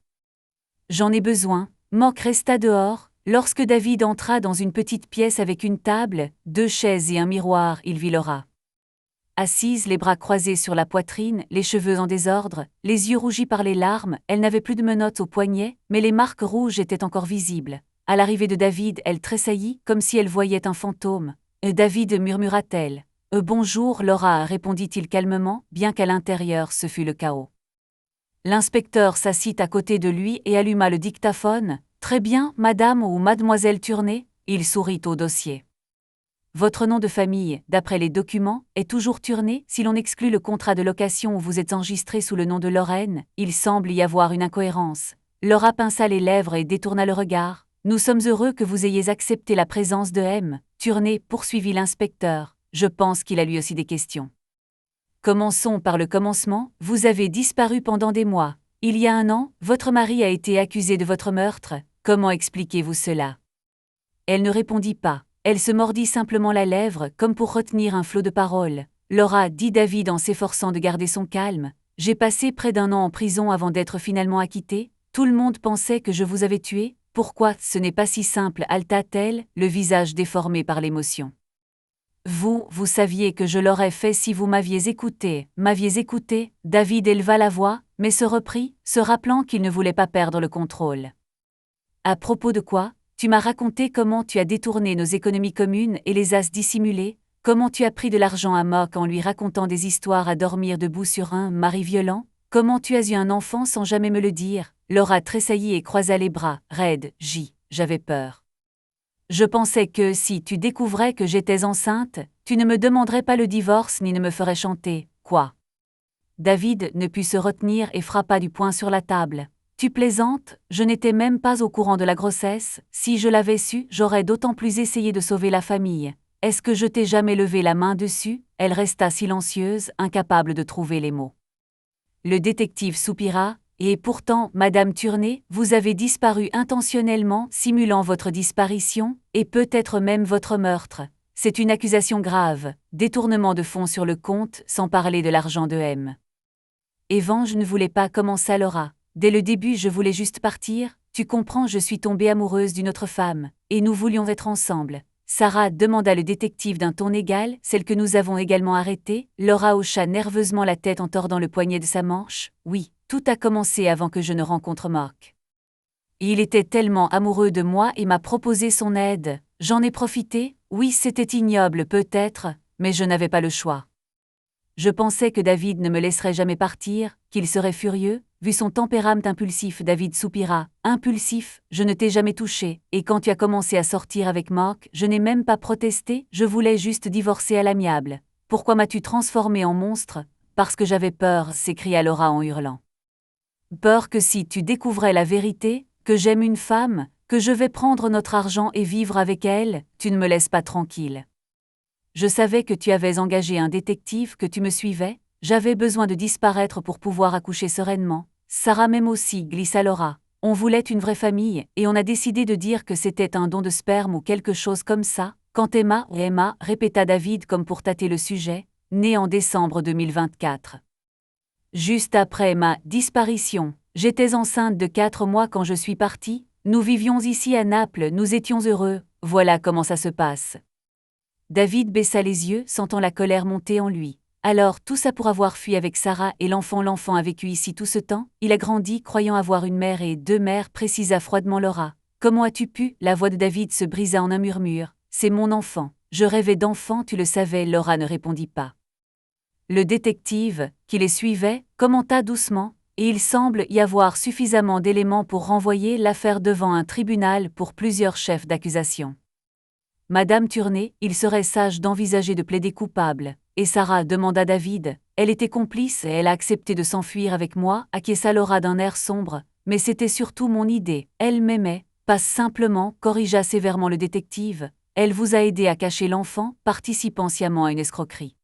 J'en ai besoin. » Mock resta dehors. Lorsque David entra dans une petite pièce avec une table, 2 chaises et un miroir, il vit Laura. Assise, les bras croisés sur la poitrine, les cheveux en désordre, les yeux rougis par les larmes, elle n'avait plus de menottes aux poignets, mais les marques rouges étaient encore visibles. À l'arrivée de David, elle tressaillit, comme si elle voyait un fantôme. « David » murmura-t-elle. « Bonjour, Laura » répondit-il calmement, bien qu'à l'intérieur ce fût le chaos. L'inspecteur s'assit à côté de lui et alluma le dictaphone. « Très bien, madame ou mademoiselle Turnay ?» Il sourit au dossier. Votre nom de famille, d'après les documents, est toujours Turnay, si l'on exclut le contrat de location où vous êtes enregistré sous le nom de Lorraine, il semble y avoir une incohérence. Laura pinça les lèvres et détourna le regard. Nous sommes heureux que vous ayez accepté la présence de M. Turnay, poursuivit l'inspecteur. Je pense qu'il a lui aussi des questions. Commençons par le commencement, vous avez disparu pendant des mois. Il y a 1 an, votre mari a été accusé de votre meurtre. Comment expliquez-vous cela? Elle ne répondit pas. Elle se mordit simplement la lèvre, comme pour retenir un flot de paroles. Laura, dit David en s'efforçant de garder son calme. J'ai passé près d'1 an en prison avant d'être finalement acquitté. Tout le monde pensait que je vous avais tué. Pourquoi? Ce n'est pas si simple, halta-t-elle, le visage déformé par l'émotion. Vous saviez que je l'aurais fait si vous m'aviez écouté. David éleva la voix, mais se reprit, se rappelant qu'il ne voulait pas perdre le contrôle. À propos de quoi? Tu m'as raconté comment tu as détourné nos économies communes et les as dissimulées, Comment tu as pris de l'argent à Mock en lui racontant des histoires à dormir debout sur un mari violent? Comment tu as eu un enfant sans jamais me le dire? Laura tressaillit et croisa les bras. Raide, j'avais peur. Je pensais que si tu découvrais que j'étais enceinte, tu ne me demanderais pas le divorce ni ne me ferais chanter. Quoi? David ne put se retenir et frappa du poing sur la table. Tu plaisantes, je n'étais même pas au courant de la grossesse, si je l'avais su, j'aurais d'autant plus essayé de sauver la famille. Est-ce que je t'ai jamais levé la main dessus? Elle resta silencieuse, incapable de trouver les mots. Le détective soupira. Et pourtant, Madame Turney, vous avez disparu intentionnellement, simulant votre disparition, et peut-être même votre meurtre. C'est une accusation grave, détournement de fonds sur le compte, sans parler de l'argent de M. Evan, je ne voulais pas, commença Laura. Dès le début, je voulais juste partir, tu comprends, je suis tombée amoureuse d'une autre femme, et nous voulions être ensemble. Sarah, demanda le détective d'un ton égal, celle que nous avons également arrêtée. Laura hocha nerveusement la tête en tordant le poignet de sa manche. Oui, tout a commencé avant que je ne rencontre Mark. Il était tellement amoureux de moi et m'a proposé son aide. J'en ai profité, oui, c'était ignoble peut-être, mais je n'avais pas le choix. Je pensais que David ne me laisserait jamais partir, qu'il serait furieux, vu son tempérament impulsif. David soupira. Impulsif, je ne t'ai jamais touché, et quand tu as commencé à sortir avec Mark, je n'ai même pas protesté, je voulais juste divorcer à l'amiable. Pourquoi m'as-tu transformé en monstre? Parce que j'avais peur, s'écria Laura en hurlant. Peur que si tu découvrais la vérité, que j'aime une femme, que je vais prendre notre argent et vivre avec elle, tu ne me laisses pas tranquille. Je savais que tu avais engagé un détective, que tu me suivais, j'avais besoin de disparaître pour pouvoir accoucher sereinement. Sarah m'aime aussi, glissa Laura. On voulait une vraie famille, et on a décidé de dire que c'était un don de sperme ou quelque chose comme ça, quand Emma, répéta David comme pour tâter le sujet, née en décembre 2024. Juste après ma disparition, j'étais enceinte de 4 mois quand je suis partie, nous vivions ici à Naples, nous étions heureux, voilà comment ça se passe. David baissa les yeux, sentant la colère monter en lui. Alors, tout ça pour avoir fui avec Sarah et l'enfant a vécu ici tout ce temps, il a grandi croyant avoir une mère et 2 mères, précisa froidement Laura. Comment as-tu pu? La voix de David se brisa en un murmure. C'est mon enfant. Je rêvais d'enfant, tu le savais, Laura ne répondit pas. Le détective, qui les suivait, commenta doucement, et il semble y avoir suffisamment d'éléments pour renvoyer l'affaire devant un tribunal pour plusieurs chefs d'accusation. Madame Turney, il serait sage d'envisager de plaider coupable, et Sarah demanda David, elle était complice et elle a accepté de s'enfuir avec moi, acquiesça Laura d'un air sombre, mais c'était surtout mon idée, elle m'aimait, pas simplement, corrigea sévèrement le détective, elle vous a aidé à cacher l'enfant, participant sciemment à une escroquerie.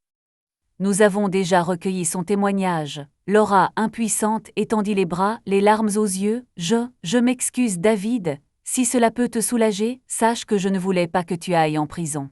Nous avons déjà recueilli son témoignage. Laura, impuissante, étendit les bras, les larmes aux yeux. Je m'excuse, David. Si cela peut te soulager, sache que je ne voulais pas que tu ailles en prison.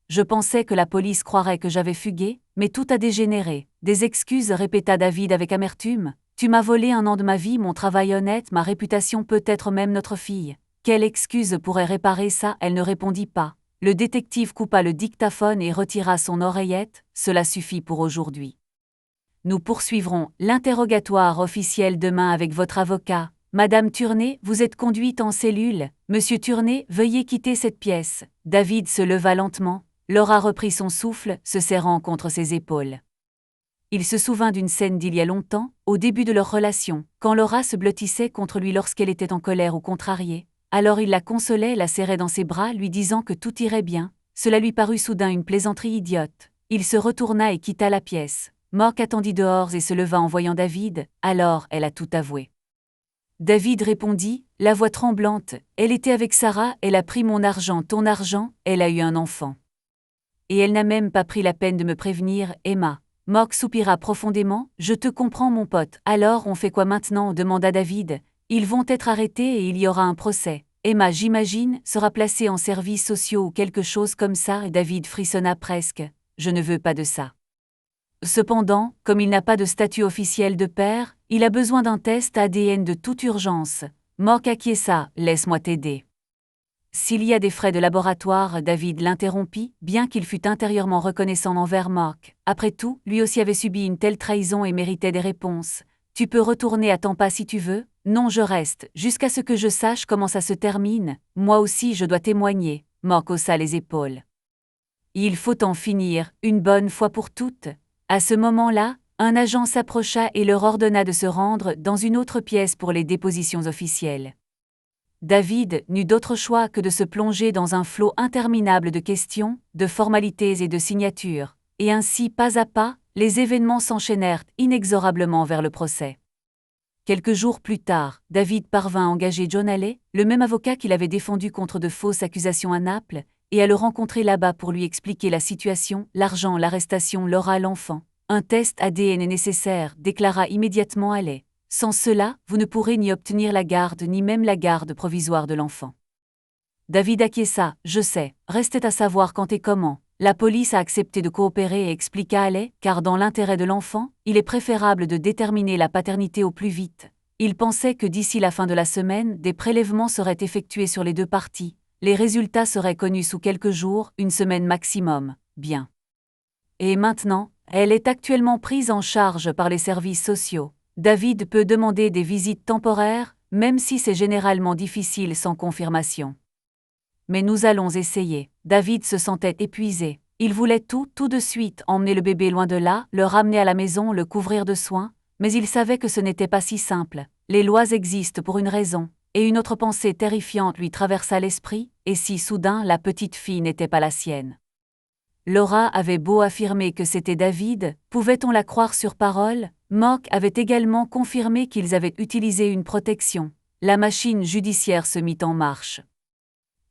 Je pensais que la police croirait que j'avais fugué, mais tout a dégénéré. Des excuses, répéta David avec amertume. Tu m'as volé 1 an de ma vie, mon travail honnête, ma réputation, peut-être même notre fille. Quelle excuse pourrait réparer ça? Elle ne répondit pas. Le détective coupa le dictaphone et retira son oreillette, cela suffit pour aujourd'hui. Nous poursuivrons l'interrogatoire officiel demain avec votre avocat. Madame Turney, vous êtes conduite en cellule. Monsieur Turney, veuillez quitter cette pièce. David se leva lentement. Laura reprit son souffle, se serrant contre ses épaules. Il se souvint d'une scène d'il y a longtemps, au début de leur relation, quand Laura se blottissait contre lui lorsqu'elle était en colère ou contrariée. Alors il la consolait, la serrait dans ses bras, lui disant que tout irait bien. Cela lui parut soudain une plaisanterie idiote. Il se retourna et quitta la pièce. Mark attendit dehors et se leva en voyant David. Alors, elle a tout avoué. David répondit, la voix tremblante, elle était avec Sarah, elle a pris mon argent, ton argent, elle a eu un enfant. Et elle n'a même pas pris la peine de me prévenir, Emma. Mark soupira profondément, je te comprends mon pote. Alors on fait quoi maintenant? Demanda David. Ils vont être arrêtés et il y aura un procès. Emma, j'imagine, sera placée en services sociaux ou quelque chose comme ça, et David frissonna presque. Je ne veux pas de ça. Cependant, comme il n'a pas de statut officiel de père, il a besoin d'un test ADN de toute urgence. Mark acquiesça, laisse-moi t'aider. S'il y a des frais de laboratoire, David l'interrompit, bien qu'il fût intérieurement reconnaissant envers Mark. Après tout, lui aussi avait subi une telle trahison et méritait des réponses. Tu peux retourner à Tampa si tu veux. Non, je reste, jusqu'à ce que je sache comment ça se termine. Moi aussi je dois témoigner. Mark haussa les épaules. Il faut en finir, une bonne fois pour toutes. À ce moment-là, un agent s'approcha et leur ordonna de se rendre dans une autre pièce pour les dépositions officielles. David n'eut d'autre choix que de se plonger dans un flot interminable de questions, de formalités et de signatures, et ainsi, pas à pas, les événements s'enchaînèrent inexorablement vers le procès. Quelques jours plus tard, David parvint à engager John Haley, le même avocat qu'il avait défendu contre de fausses accusations à Naples, et à le rencontrer là-bas pour lui expliquer la situation, l'argent, l'arrestation, Laura, l'enfant. Un test ADN est nécessaire, déclara immédiatement Haley. Sans cela, vous ne pourrez ni obtenir la garde ni même la garde provisoire de l'enfant. David acquiesça, je sais, restait à savoir quand et comment. La police a accepté de coopérer et expliqua Haley, car dans l'intérêt de l'enfant, il est préférable de déterminer la paternité au plus vite. Il pensait que d'ici la fin de la semaine, des prélèvements seraient effectués sur les deux parties. Les résultats seraient connus sous quelques jours, une semaine maximum. Bien. Et maintenant, elle est actuellement prise en charge par les services sociaux. David peut demander des visites temporaires, même si c'est généralement difficile sans confirmation. Mais nous allons essayer. David se sentait épuisé. Il voulait tout de suite, emmener le bébé loin de là, le ramener à la maison, le couvrir de soins, mais il savait que ce n'était pas si simple. Les lois existent pour une raison, et une autre pensée terrifiante lui traversa l'esprit, et si soudain la petite fille n'était pas la sienne. Laura avait beau affirmer que c'était David, pouvait-on la croire sur parole? Mock avait également confirmé qu'ils avaient utilisé une protection. La machine judiciaire se mit en marche.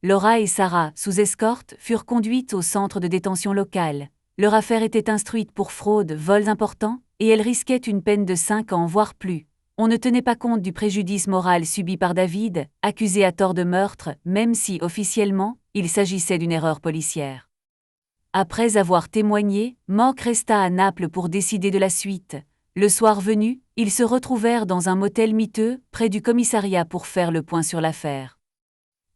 Laura et Sarah, sous escorte, furent conduites au centre de détention local. Leur affaire était instruite pour fraude, vols importants, et elle risquait une peine de 5 ans voire plus. On ne tenait pas compte du préjudice moral subi par David, accusé à tort de meurtre, même si, officiellement, il s'agissait d'une erreur policière. Après avoir témoigné, Mock resta à Naples pour décider de la suite. Le soir venu, ils se retrouvèrent dans un motel miteux, près du commissariat pour faire le point sur l'affaire.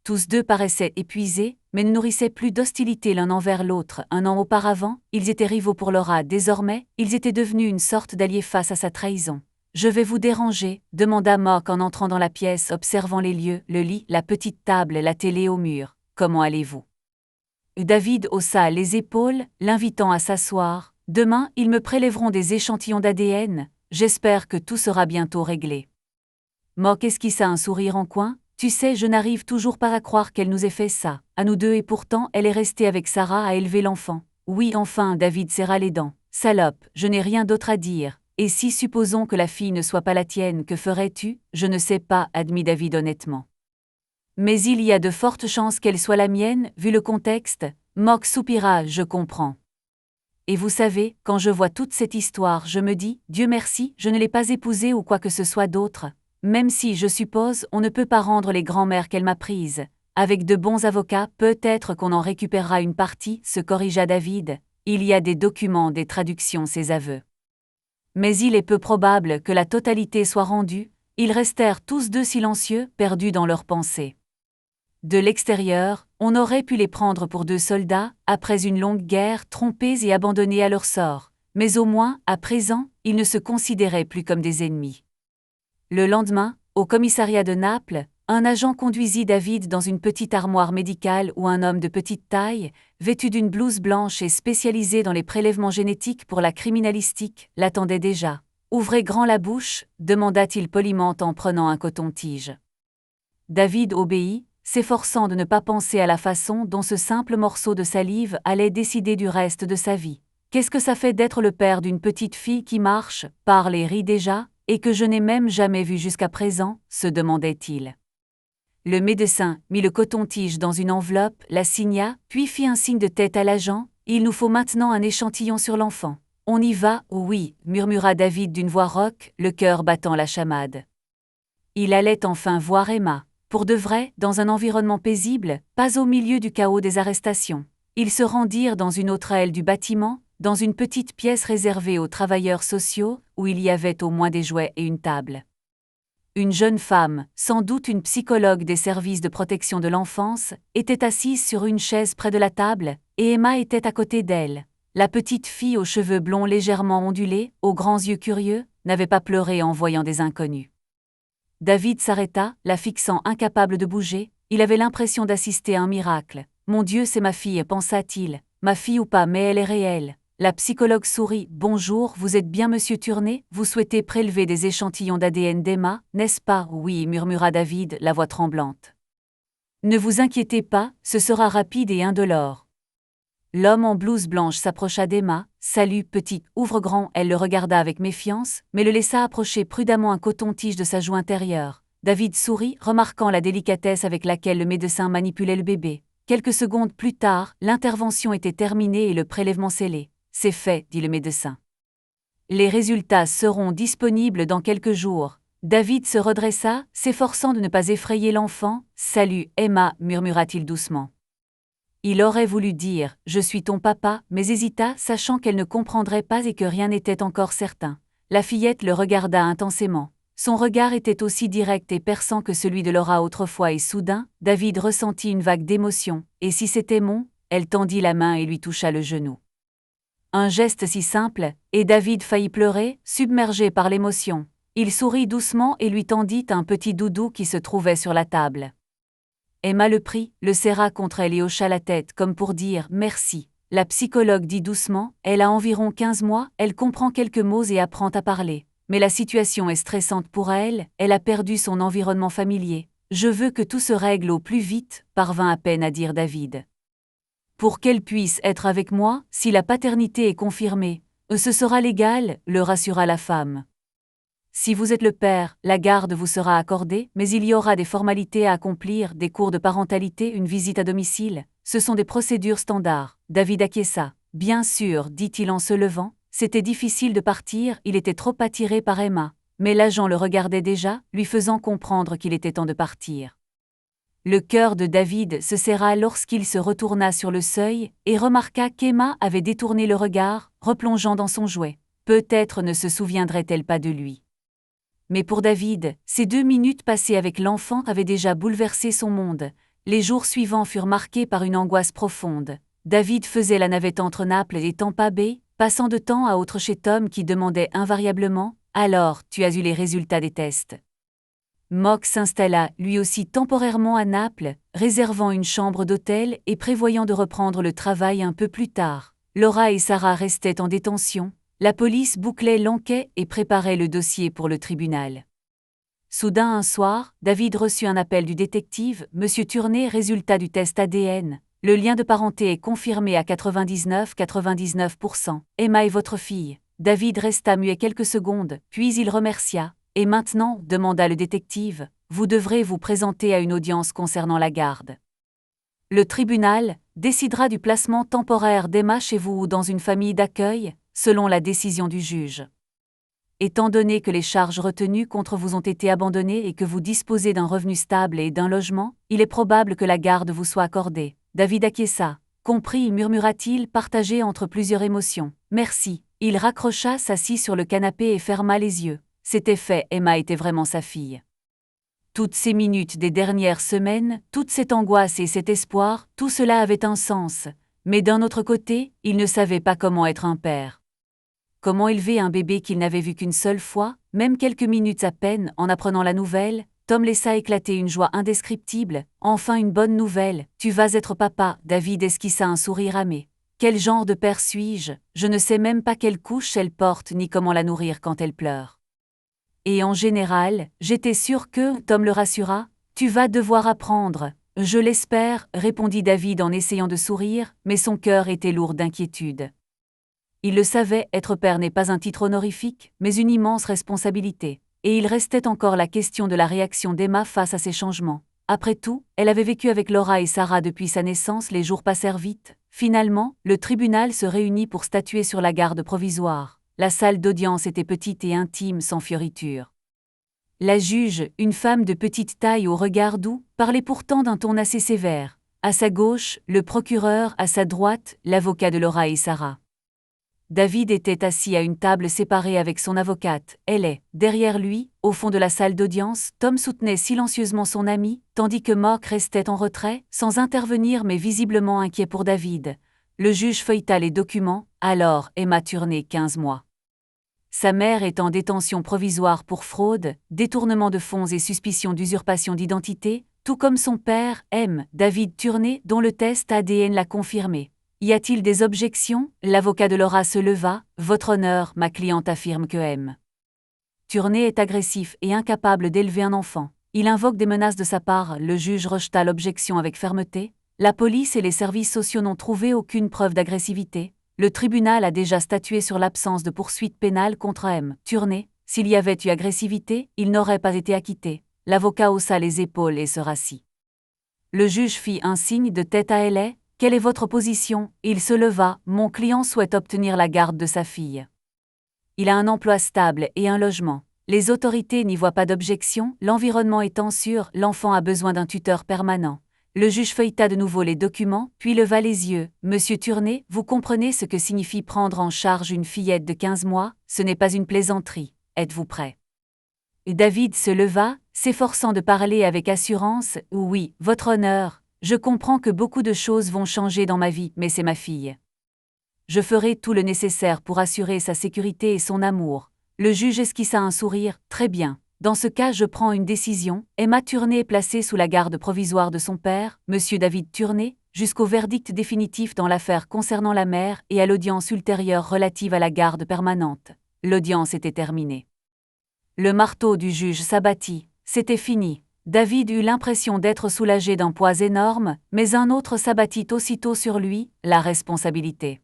Tous deux paraissaient épuisés, mais ne nourrissaient plus d'hostilité l'un envers l'autre. Un an auparavant, ils étaient rivaux pour Laura. Désormais, ils étaient devenus une sorte d'alliés face à sa trahison. « Je vais vous déranger », demanda Mock en entrant dans la pièce, observant les lieux, le lit, la petite table, la télé au mur. « Comment allez-vous » David haussa les épaules, l'invitant à s'asseoir. « Demain, ils me prélèveront des échantillons d'ADN. J'espère que tout sera bientôt réglé. » Mock esquissa un sourire en coin. « Tu sais, je n'arrive toujours pas à croire qu'elle nous ait fait ça, à nous deux, et pourtant elle est restée avec Sarah à élever l'enfant. » Oui, enfin, David serra les dents. « Salope, je n'ai rien d'autre à dire. Et si supposons que la fille ne soit pas la tienne, que ferais-tu » Je ne sais pas, admit David honnêtement. Mais il y a de fortes chances qu'elle soit la mienne, vu le contexte. Mock soupira, je comprends. Et vous savez, quand je vois toute cette histoire, je me dis, Dieu merci, je ne l'ai pas épousée ou quoi que ce soit d'autre. Même si, je suppose, on ne peut pas rendre les grands-mères qu'elle m'a prises. Avec de bons avocats, peut-être qu'on en récupérera une partie, se corrigea David. Il y a des documents, des traductions, ses aveux. Mais il est peu probable que la totalité soit rendue. Ils restèrent tous deux silencieux, perdus dans leurs pensées. De l'extérieur, on aurait pu les prendre pour deux soldats, après une longue guerre, trompés et abandonnés à leur sort. Mais au moins, à présent, ils ne se considéraient plus comme des ennemis. Le lendemain, au commissariat de Naples, un agent conduisit David dans une petite armoire médicale où un homme de petite taille, vêtu d'une blouse blanche et spécialisé dans les prélèvements génétiques pour la criminalistique, l'attendait déjà. « Ouvrez grand la bouche » demanda-t-il poliment en prenant un coton-tige. David obéit, s'efforçant de ne pas penser à la façon dont ce simple morceau de salive allait décider du reste de sa vie. Qu'est-ce que ça fait d'être le père d'une petite fille qui marche, parle et rit déjà, et que je n'ai même jamais vue jusqu'à présent, se demandait-il. Le médecin mit le coton-tige dans une enveloppe, la signa, puis fit un signe de tête à l'agent. « Il nous faut maintenant un échantillon sur l'enfant. »« On y va, oui, » murmura David d'une voix rauque, le cœur battant la chamade. Il allait enfin voir Emma. Pour de vrai, dans un environnement paisible, pas au milieu du chaos des arrestations. Ils se rendirent dans une autre aile du bâtiment, dans une petite pièce réservée aux travailleurs sociaux, où il y avait au moins des jouets et une table. Une jeune femme, sans doute une psychologue des services de protection de l'enfance, était assise sur une chaise près de la table, et Emma était à côté d'elle. La petite fille aux cheveux blonds légèrement ondulés, aux grands yeux curieux, n'avait pas pleuré en voyant des inconnus. David s'arrêta, la fixant incapable de bouger. Il avait l'impression d'assister à un miracle. « Mon Dieu, c'est ma fille », pensa-t-il. ma fille ou pas, mais elle est réelle. La psychologue sourit. Bonjour, vous êtes bien monsieur Turner? Vous souhaitez prélever des échantillons d'ADN d'Emma, n'est-ce pas? Oui, murmura David, la voix tremblante. Ne vous inquiétez pas, ce sera rapide et indolore. L'homme en blouse blanche s'approcha d'Emma. Salut, petite, ouvre grand. Elle le regarda avec méfiance, mais le laissa approcher prudemment un coton-tige de sa joue intérieure. David sourit, remarquant la délicatesse avec laquelle le médecin manipulait le bébé. Quelques secondes plus tard, l'intervention était terminée et le prélèvement scellé. C'est fait, dit le médecin. Les résultats seront disponibles dans quelques jours. David se redressa, s'efforçant de ne pas effrayer l'enfant. Salut, Emma, murmura-t-il doucement. Il aurait voulu dire « Je suis ton papa », mais hésita, sachant qu'elle ne comprendrait pas et que rien n'était encore certain. La fillette le regarda intensément. Son regard était aussi direct et perçant que celui de Laura autrefois et soudain, David ressentit une vague d'émotion. « Et si c'était mon ?» Elle tendit la main et lui toucha le genou. Un geste si simple, et David faillit pleurer, submergé par l'émotion. Il sourit doucement et lui tendit un petit doudou qui se trouvait sur la table. Emma le prit, le serra contre elle et hocha la tête comme pour dire « merci ». La psychologue dit doucement « Elle a environ 15 mois, elle comprend quelques mots et apprend à parler. Mais la situation est stressante pour elle a perdu son environnement familier. Je veux que tout se règle au plus vite », parvint à peine à dire David. Pour qu'elle puisse être avec moi, si la paternité est confirmée, ce sera légal, le rassura la femme. Si vous êtes le père, la garde vous sera accordée, mais il y aura des formalités à accomplir, des cours de parentalité, une visite à domicile. Ce sont des procédures standards. David acquiesça. Bien sûr, dit-il en se levant. C'était difficile de partir, il était trop attiré par Emma. Mais l'agent le regardait déjà, lui faisant comprendre qu'il était temps de partir. Le cœur de David se serra lorsqu'il se retourna sur le seuil et remarqua qu'Emma avait détourné le regard, replongeant dans son jouet. Peut-être ne se souviendrait-elle pas de lui. Mais pour David, ces 2 minutes passées avec l'enfant avaient déjà bouleversé son monde. Les jours suivants furent marqués par une angoisse profonde. David faisait la navette entre Naples et Tampa Bay, passant de temps à autre chez Tom qui demandait invariablement « Alors, tu as eu les résultats des tests ?» Mock s'installa lui aussi temporairement à Naples, réservant une chambre d'hôtel et prévoyant de reprendre le travail un peu plus tard. Laura et Sarah restaient en détention. La police bouclait l'enquête et préparait le dossier pour le tribunal. Soudain un soir, David reçut un appel du détective « Monsieur Turner, résultat du test ADN. Le lien de parenté est confirmé à 99,99%. Emma est votre fille. » David resta muet quelques secondes, puis il remercia. « Et maintenant, demanda le détective, vous devrez vous présenter à une audience concernant la garde. Le tribunal décidera du placement temporaire d'Emma chez vous ou dans une famille d'accueil, selon la décision du juge. Étant donné que les charges retenues contre vous ont été abandonnées et que vous disposez d'un revenu stable et d'un logement, il est probable que la garde vous soit accordée. » David acquiesça. « Compris, murmura-t-il, partagé entre plusieurs émotions. Merci. » Il raccrocha, s'assit sur le canapé et ferma les yeux. C'était fait, Emma était vraiment sa fille. Toutes ces minutes des dernières semaines, toute cette angoisse et cet espoir, tout cela avait un sens. Mais d'un autre côté, il ne savait pas comment être un père. Comment élever un bébé qu'il n'avait vu qu'une seule fois, même quelques minutes à peine, en apprenant la nouvelle, Tom laissa éclater une joie indescriptible. Enfin une bonne nouvelle, tu vas être papa, David esquissa un sourire amé. Quel genre de père suis-je? Je ne sais même pas quelle couche elle porte ni comment la nourrir quand elle pleure. Et en général, j'étais sûr que, Tom le rassura, tu vas devoir apprendre. Je l'espère, répondit David en essayant de sourire, mais son cœur était lourd d'inquiétude. Il le savait, être père n'est pas un titre honorifique, mais une immense responsabilité. Et il restait encore la question de la réaction d'Emma face à ces changements. Après tout, elle avait vécu avec Laura et Sarah depuis sa naissance, les jours passèrent vite. Finalement, le tribunal se réunit pour statuer sur la garde provisoire. La salle d'audience était petite et intime sans fioriture. La juge, une femme de petite taille au regard doux, parlait pourtant d'un ton assez sévère. À sa gauche, le procureur, à sa droite, l'avocat de Laura et Sarah. David était assis à une table séparée avec son avocate, elle est, derrière lui, au fond de la salle d'audience, Tom soutenait silencieusement son ami, tandis que Mock restait en retrait, sans intervenir mais visiblement inquiet pour David. Le juge feuilleta les documents, alors Emma Turner 15 mois. Sa mère est en détention provisoire pour fraude, détournement de fonds et suspicion d'usurpation d'identité, tout comme son père, David Turner, dont le test ADN l'a confirmé. Y a-t-il des objections? L'avocat de Laura se leva. Votre honneur, ma cliente affirme que M. Turney est agressif et incapable d'élever un enfant. Il invoque des menaces de sa part. Le juge rejeta l'objection avec fermeté. La police et les services sociaux n'ont trouvé aucune preuve d'agressivité. Le tribunal a déjà statué sur l'absence de poursuite pénale contre M. Turney. S'il y avait eu agressivité, il n'aurait pas été acquitté. L'avocat haussa les épaules et se rassit. Le juge fit un signe de tête à elle. Quelle est votre position? Il se leva. Mon client souhaite obtenir la garde de sa fille. Il a un emploi stable et un logement. Les autorités n'y voient pas d'objection, l'environnement étant sûr, l'enfant a besoin d'un tuteur permanent. Le juge feuilleta de nouveau les documents, puis leva les yeux. Monsieur Turney, vous comprenez ce que signifie prendre en charge une fillette de 15 mois? Ce n'est pas une plaisanterie. Êtes-vous prêt? Et David se leva, s'efforçant de parler avec assurance. Oui, votre honneur, je comprends que beaucoup de choses vont changer dans ma vie, mais c'est ma fille. Je ferai tout le nécessaire pour assurer sa sécurité et son amour. Le juge esquissa un sourire. Très bien. Dans ce cas, je prends une décision. Emma Turney est placée sous la garde provisoire de son père, Monsieur David Turney, jusqu'au verdict définitif dans l'affaire concernant la mère et à l'audience ultérieure relative à la garde permanente. L'audience était terminée. Le marteau du juge s'abattit. C'était fini. David eut l'impression d'être soulagé d'un poids énorme, mais un autre s'abattit aussitôt sur lui, la responsabilité.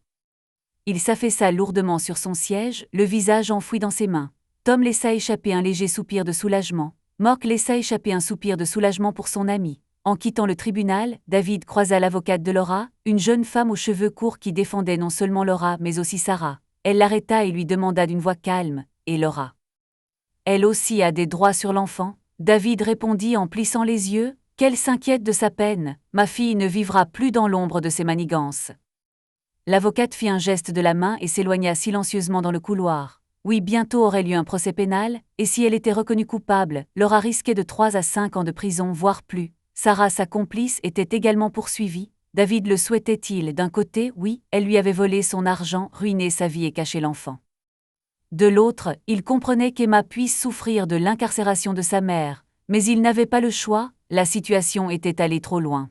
Il s'affaissa lourdement sur son siège, le visage enfoui dans ses mains. Tom laissa échapper un léger soupir de soulagement. Mork laissa échapper un soupir de soulagement pour son ami. En quittant le tribunal, David croisa l'avocate de Laura, une jeune femme aux cheveux courts qui défendait non seulement Laura mais aussi Sarah. Elle l'arrêta et lui demanda d'une voix calme. Et Laura? Elle aussi a des droits sur l'enfant? David répondit en plissant les yeux. Qu'elle s'inquiète de sa peine. Ma fille ne vivra plus dans l'ombre de ses manigances. L'avocate fit un geste de la main et s'éloigna silencieusement dans le couloir. Oui, bientôt aurait lieu un procès pénal, et si elle était reconnue coupable, Laura risquait de 3 à 5 ans de prison, voire plus. Sarah, sa complice, était également poursuivie. David le souhaitait-il? D'un côté, oui, elle lui avait volé son argent, ruiné sa vie et caché l'enfant. De l'autre, il comprenait qu'Emma puisse souffrir de l'incarcération de sa mère, mais il n'avait pas le choix, la situation était allée trop loin.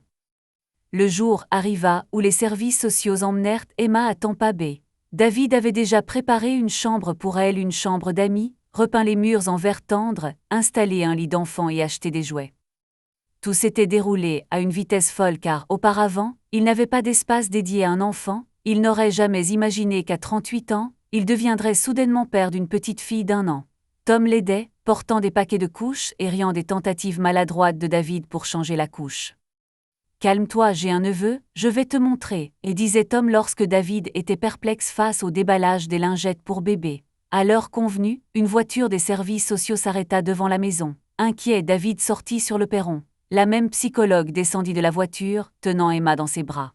Le jour arriva où les services sociaux emmenèrent Emma à Tampa Bay. David avait déjà préparé une chambre pour elle, une chambre d'amis, repeint les murs en vert tendre, installé un lit d'enfant et acheté des jouets. Tout s'était déroulé à une vitesse folle car, auparavant, il n'avait pas d'espace dédié à un enfant, il n'aurait jamais imaginé qu'à 38 ans, il deviendrait soudainement père d'une petite fille d'1 an. Tom l'aidait, portant des paquets de couches et riant des tentatives maladroites de David pour changer la couche. Calme-toi, j'ai un neveu, je vais te montrer, et disait Tom lorsque David était perplexe face au déballage des lingettes pour bébé. À l'heure convenue, une voiture des services sociaux s'arrêta devant la maison. Inquiet, David sortit sur le perron. La même psychologue descendit de la voiture, tenant Emma dans ses bras.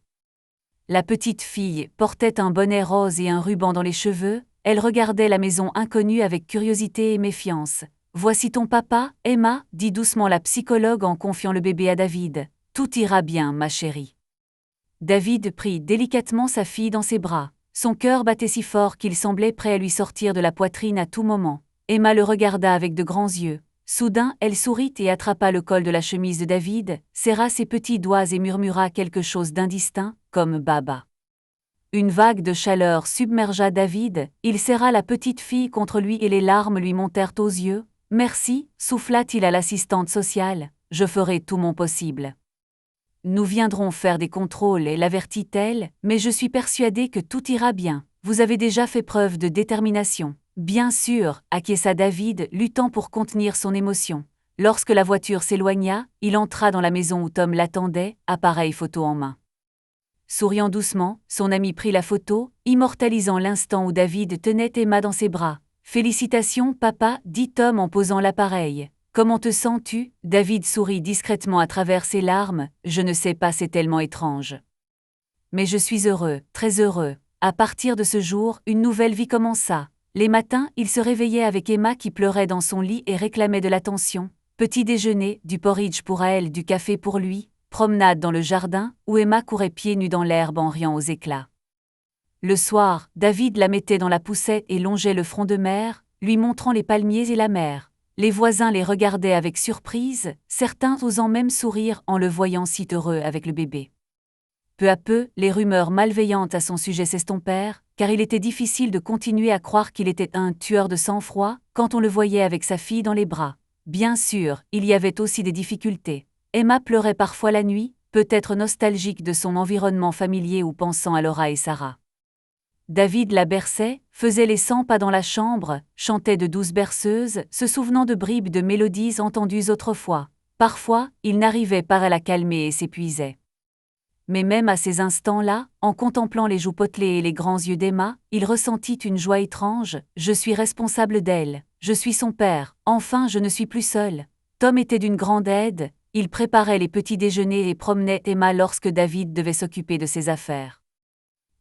La petite fille portait un bonnet rose et un ruban dans les cheveux, elle regardait la maison inconnue avec curiosité et méfiance. « Voici ton papa, Emma » dit doucement la psychologue en confiant le bébé à David. « Tout ira bien, ma chérie. » David prit délicatement sa fille dans ses bras. Son cœur battait si fort qu'il semblait prêt à lui sortir de la poitrine à tout moment. Emma le regarda avec de grands yeux. Soudain, elle sourit et attrapa le col de la chemise de David, serra ses petits doigts et murmura quelque chose d'indistinct, comme « Baba ». Une vague de chaleur submergea David, il serra la petite fille contre lui et les larmes lui montèrent aux yeux. « Merci » souffla-t-il à l'assistante sociale, « je ferai tout mon possible. » Nous viendrons faire des contrôles, et l'avertit-elle, mais je suis persuadée que tout ira bien. Vous avez déjà fait preuve de détermination. Bien sûr, acquiesça David, luttant pour contenir son émotion. Lorsque la voiture s'éloigna, il entra dans la maison où Tom l'attendait, appareil photo en main. Souriant doucement, son ami prit la photo, immortalisant l'instant où David tenait Emma dans ses bras. « Félicitations, papa » dit Tom en posant l'appareil. « Comment te sens-tu » David sourit discrètement à travers ses larmes. « Je ne sais pas, c'est tellement étrange. Mais je suis heureux, très heureux. » À partir de ce jour, une nouvelle vie commença. Les matins, il se réveillait avec Emma qui pleurait dans son lit et réclamait de l'attention. Petit déjeuner, du porridge pour elle, du café pour lui. Promenade dans le jardin, où Emma courait pieds nus dans l'herbe en riant aux éclats. Le soir, David la mettait dans la poussette et longeait le front de mer, lui montrant les palmiers et la mer. Les voisins les regardaient avec surprise, certains osant même sourire en le voyant si heureux avec le bébé. Peu à peu, les rumeurs malveillantes à son sujet s'estompèrent, car il était difficile de continuer à croire qu'il était un tueur de sang-froid quand on le voyait avec sa fille dans les bras. Bien sûr, il y avait aussi des difficultés. Emma pleurait parfois la nuit, peut-être nostalgique de son environnement familier ou pensant à Laura et Sarah. David la berçait, faisait les 100 pas dans la chambre, chantait de douces berceuses, se souvenant de bribes de mélodies entendues autrefois. Parfois, il n'arrivait pas à la calmer et s'épuisait. Mais même à ces instants-là, en contemplant les joues potelées et les grands yeux d'Emma, il ressentit une joie étrange. « Je suis responsable d'elle, je suis son père, enfin je ne suis plus seul. » Tom était d'une grande aide, il préparait les petits déjeuners et promenait Emma lorsque David devait s'occuper de ses affaires.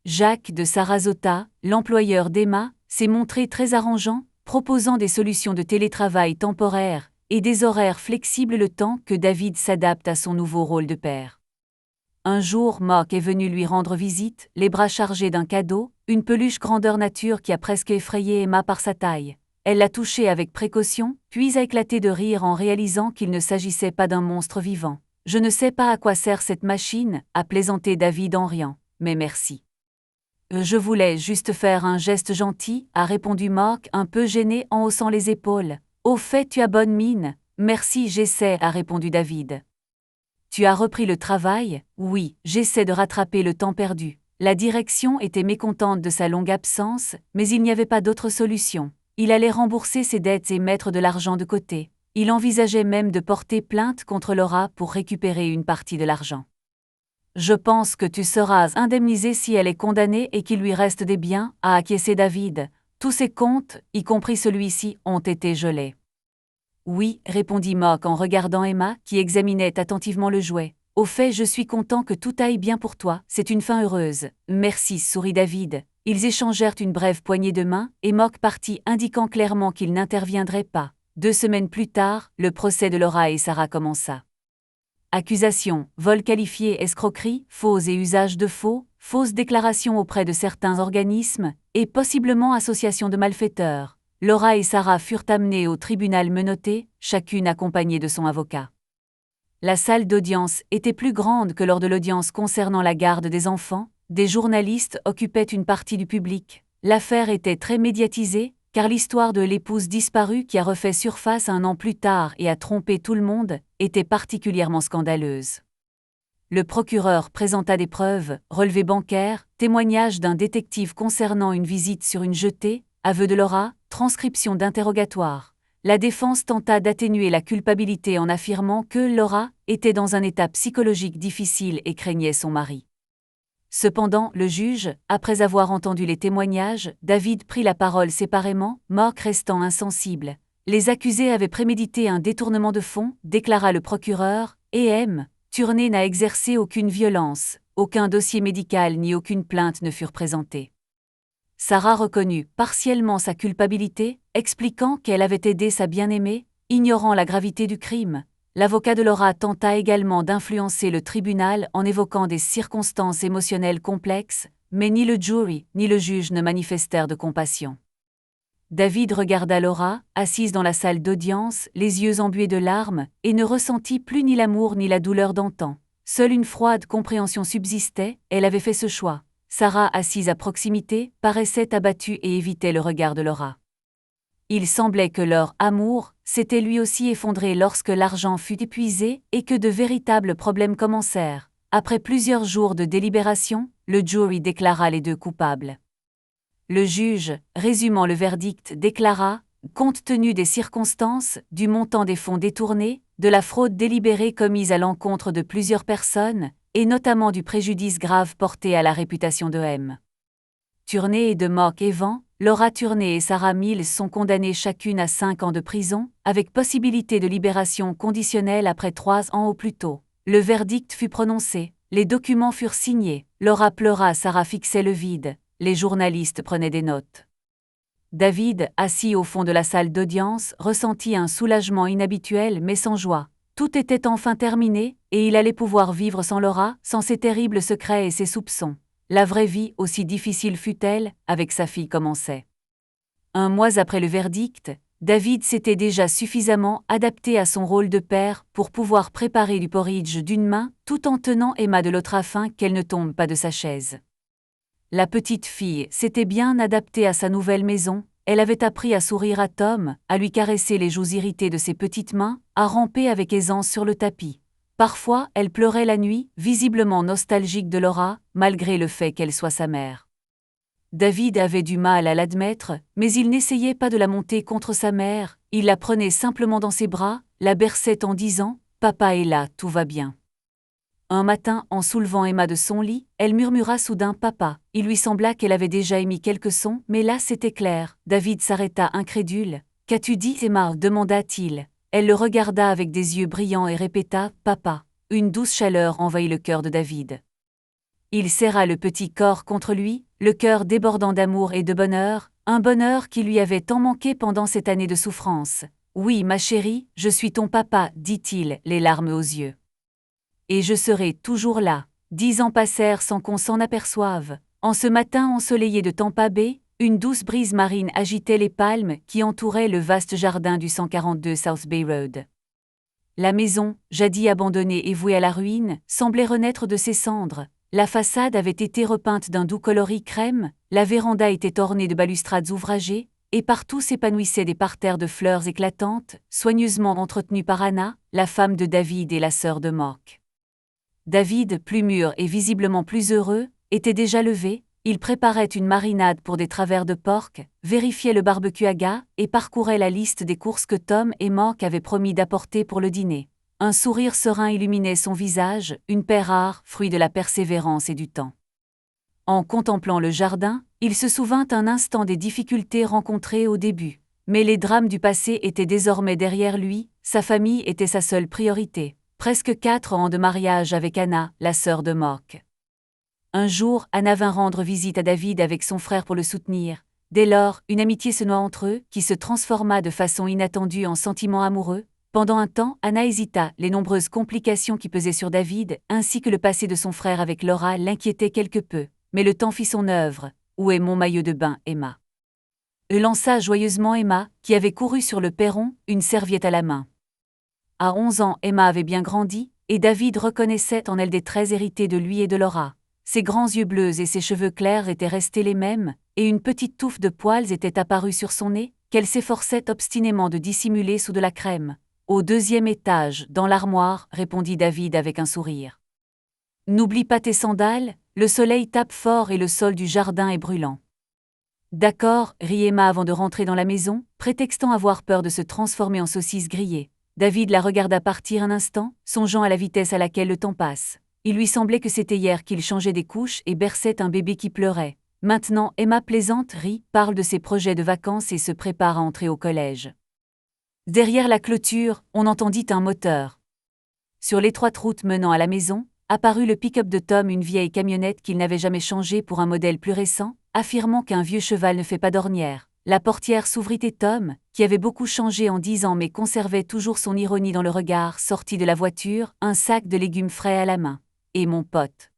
Jacques de Sarasota, l'employeur d'Emma, s'est montré très arrangeant, proposant des solutions de télétravail temporaire et des horaires flexibles le temps que David s'adapte à son nouveau rôle de père. Un jour, Mark est venu lui rendre visite, les bras chargés d'un cadeau, une peluche grandeur nature qui a presque effrayé Emma par sa taille. Elle l'a touché avec précaution, puis a éclaté de rire en réalisant qu'il ne s'agissait pas d'un monstre vivant. « Je ne sais pas à quoi sert cette machine », a plaisanté David en riant, « mais merci. » « Je voulais juste faire un geste gentil », a répondu Mark un peu gêné en haussant les épaules. « Au fait, tu as bonne mine. »« Merci, j'essaie », a répondu David. « Tu as repris le travail ?»« Oui, j'essaie de rattraper le temps perdu. » La direction était mécontente de sa longue absence, mais il n'y avait pas d'autre solution. Il allait rembourser ses dettes et mettre de l'argent de côté. Il envisageait même de porter plainte contre Laura pour récupérer une partie de l'argent. « Je pense que tu seras indemnisé si elle est condamnée et qu'il lui reste des biens, » a acquiescé David. Tous ses comptes, y compris celui-ci, ont été gelés. « Oui, » répondit Mark en regardant Emma, qui examinait attentivement le jouet. « Au fait, je suis content que tout aille bien pour toi, c'est une fin heureuse. »« Merci, » sourit David. Ils échangèrent une brève poignée de main, et Mark partit indiquant clairement qu'il n'interviendrait pas. 2 semaines plus tard, le procès de Laura et Sarah commença. Accusations, vol qualifié, escroquerie, faux et usage de faux, fausses déclarations auprès de certains organismes, et possiblement association de malfaiteurs. Laura et Sarah furent amenées au tribunal menotté, chacune accompagnée de son avocat. La salle d'audience était plus grande que lors de l'audience concernant la garde des enfants, des journalistes occupaient une partie du public. L'affaire était très médiatisée, car l'histoire de l'épouse disparue qui a refait surface 1 an plus tard et a trompé tout le monde, était particulièrement scandaleuse. Le procureur présenta des preuves, relevés bancaires, témoignages d'un détective concernant une visite sur une jetée, aveu de Laura, transcription d'interrogatoire. La défense tenta d'atténuer la culpabilité en affirmant que Laura était dans un état psychologique difficile et craignait son mari. Cependant, le juge, après avoir entendu les témoignages, David prit la parole séparément, Mark restant insensible. Les accusés avaient prémédité un détournement de fonds, déclara le procureur, et M. Turney n'a exercé aucune violence, aucun dossier médical ni aucune plainte ne furent présentés. Sarah reconnut partiellement sa culpabilité, expliquant qu'elle avait aidé sa bien-aimée, ignorant la gravité du crime. L'avocat de Laura tenta également d'influencer le tribunal en évoquant des circonstances émotionnelles complexes, mais ni le jury ni le juge ne manifestèrent de compassion. David regarda Laura, assise dans la salle d'audience, les yeux embués de larmes, et ne ressentit plus ni l'amour ni la douleur d'antan. Seule une froide compréhension subsistait, elle avait fait ce choix. Sarah, assise à proximité, paraissait abattue et évitait le regard de Laura. Il semblait que leur amour s'était lui aussi effondré lorsque l'argent fut épuisé et que de véritables problèmes commencèrent. Après plusieurs jours de délibération, le jury déclara les 2 coupables. Le juge, résumant le verdict, déclara, compte tenu des circonstances, du montant des fonds détournés, de la fraude délibérée commise à l'encontre de plusieurs personnes, et notamment du préjudice grave porté à la réputation de M. Turney et de Mark Evan, Laura Turney et Sarah Mills sont condamnées chacune à 5 ans de prison, avec possibilité de libération conditionnelle après 3 ans au plus tôt. Le verdict fut prononcé, les documents furent signés, Laura pleura, Sarah fixait le vide, les journalistes prenaient des notes. David, assis au fond de la salle d'audience, ressentit un soulagement inhabituel mais sans joie. Tout était enfin terminé, et il allait pouvoir vivre sans Laura, sans ses terribles secrets et ses soupçons. La vraie vie, aussi difficile fût-elle, avec sa fille commençait. 1 mois après le verdict, David s'était déjà suffisamment adapté à son rôle de père pour pouvoir préparer du porridge d'une main tout en tenant Emma de l'autre afin qu'elle ne tombe pas de sa chaise. La petite fille s'était bien adaptée à sa nouvelle maison, elle avait appris à sourire à Tom, à lui caresser les joues irritées de ses petites mains, à ramper avec aisance sur le tapis. Parfois, elle pleurait la nuit, visiblement nostalgique de Laura, malgré le fait qu'elle soit sa mère. David avait du mal à l'admettre, mais il n'essayait pas de la monter contre sa mère, il la prenait simplement dans ses bras, la berçait en disant « Papa est là, tout va bien ». Un matin, en soulevant Emma de son lit, elle murmura soudain « Papa ». Il lui sembla qu'elle avait déjà émis quelques sons, mais là c'était clair. David s'arrêta incrédule. « Qu'as-tu dit, Emma » demanda-t-il. Elle le regarda avec des yeux brillants et répéta « Papa ». Une douce chaleur envahit le cœur de David. Il serra le petit corps contre lui, le cœur débordant d'amour et de bonheur, un bonheur qui lui avait tant manqué pendant cette année de souffrance. « Oui, ma chérie, je suis ton papa », dit-il, les larmes aux yeux. « Et je serai toujours là. » 10 ans passèrent sans qu'on s'en aperçoive. En ce matin ensoleillé de Tampa Bay, une douce brise marine agitait les palmes qui entouraient le vaste jardin du 142 South Bay Road. La maison, jadis abandonnée et vouée à la ruine, semblait renaître de ses cendres. La façade avait été repeinte d'un doux coloris crème, la véranda était ornée de balustrades ouvragées, et partout s'épanouissaient des parterres de fleurs éclatantes, soigneusement entretenues par Anna, la femme de David et la sœur de Mark. David, plus mûr et visiblement plus heureux, était déjà levé, il préparait une marinade pour des travers de porc, vérifiait le barbecue à gars et parcourait la liste des courses que Tom et Mark avaient promis d'apporter pour le dîner. Un sourire serein illuminait son visage, une paix rare, fruit de la persévérance et du temps. En contemplant le jardin, il se souvint un instant des difficultés rencontrées au début. Mais les drames du passé étaient désormais derrière lui, sa famille était sa seule priorité. Presque 4 ans de mariage avec Anna, la sœur de Mark. Un jour, Anna vint rendre visite à David avec son frère pour le soutenir. Dès lors, une amitié se noua entre eux, qui se transforma de façon inattendue en sentiment amoureux. Pendant un temps, Anna hésita, les nombreuses complications qui pesaient sur David, ainsi que le passé de son frère avec Laura l'inquiétaient quelque peu. Mais le temps fit son œuvre. « Où est mon maillot de bain, Emma ?» lança joyeusement Emma, qui avait couru sur le perron, une serviette à la main. À 11 ans, Emma avait bien grandi, et David reconnaissait en elle des traits hérités de lui et de Laura. Ses grands yeux bleus et ses cheveux clairs étaient restés les mêmes, et une petite touffe de poils était apparue sur son nez, qu'elle s'efforçait obstinément de dissimuler sous de la crème. « Au 2e étage, dans l'armoire », répondit David avec un sourire. « N'oublie pas tes sandales, le soleil tape fort et le sol du jardin est brûlant. » « D'accord, » rit Emma avant de rentrer dans la maison, prétextant avoir peur de se transformer en saucisse grillée. David la regarda partir un instant, songeant à la vitesse à laquelle le temps passe. Il lui semblait que c'était hier qu'il changeait des couches et berçait un bébé qui pleurait. Maintenant, Emma plaisante, rit, parle de ses projets de vacances et se prépare à entrer au collège. Derrière la clôture, on entendit un moteur. Sur l'étroite route menant à la maison, apparut le pick-up de Tom, une vieille camionnette qu'il n'avait jamais changée pour un modèle plus récent, affirmant qu'un vieux cheval ne fait pas d'ornière. La portière s'ouvrit et Tom, qui avait beaucoup changé en 10 ans mais conservait toujours son ironie dans le regard, sortit de la voiture, un sac de légumes frais à la main. « Et mon pote ?»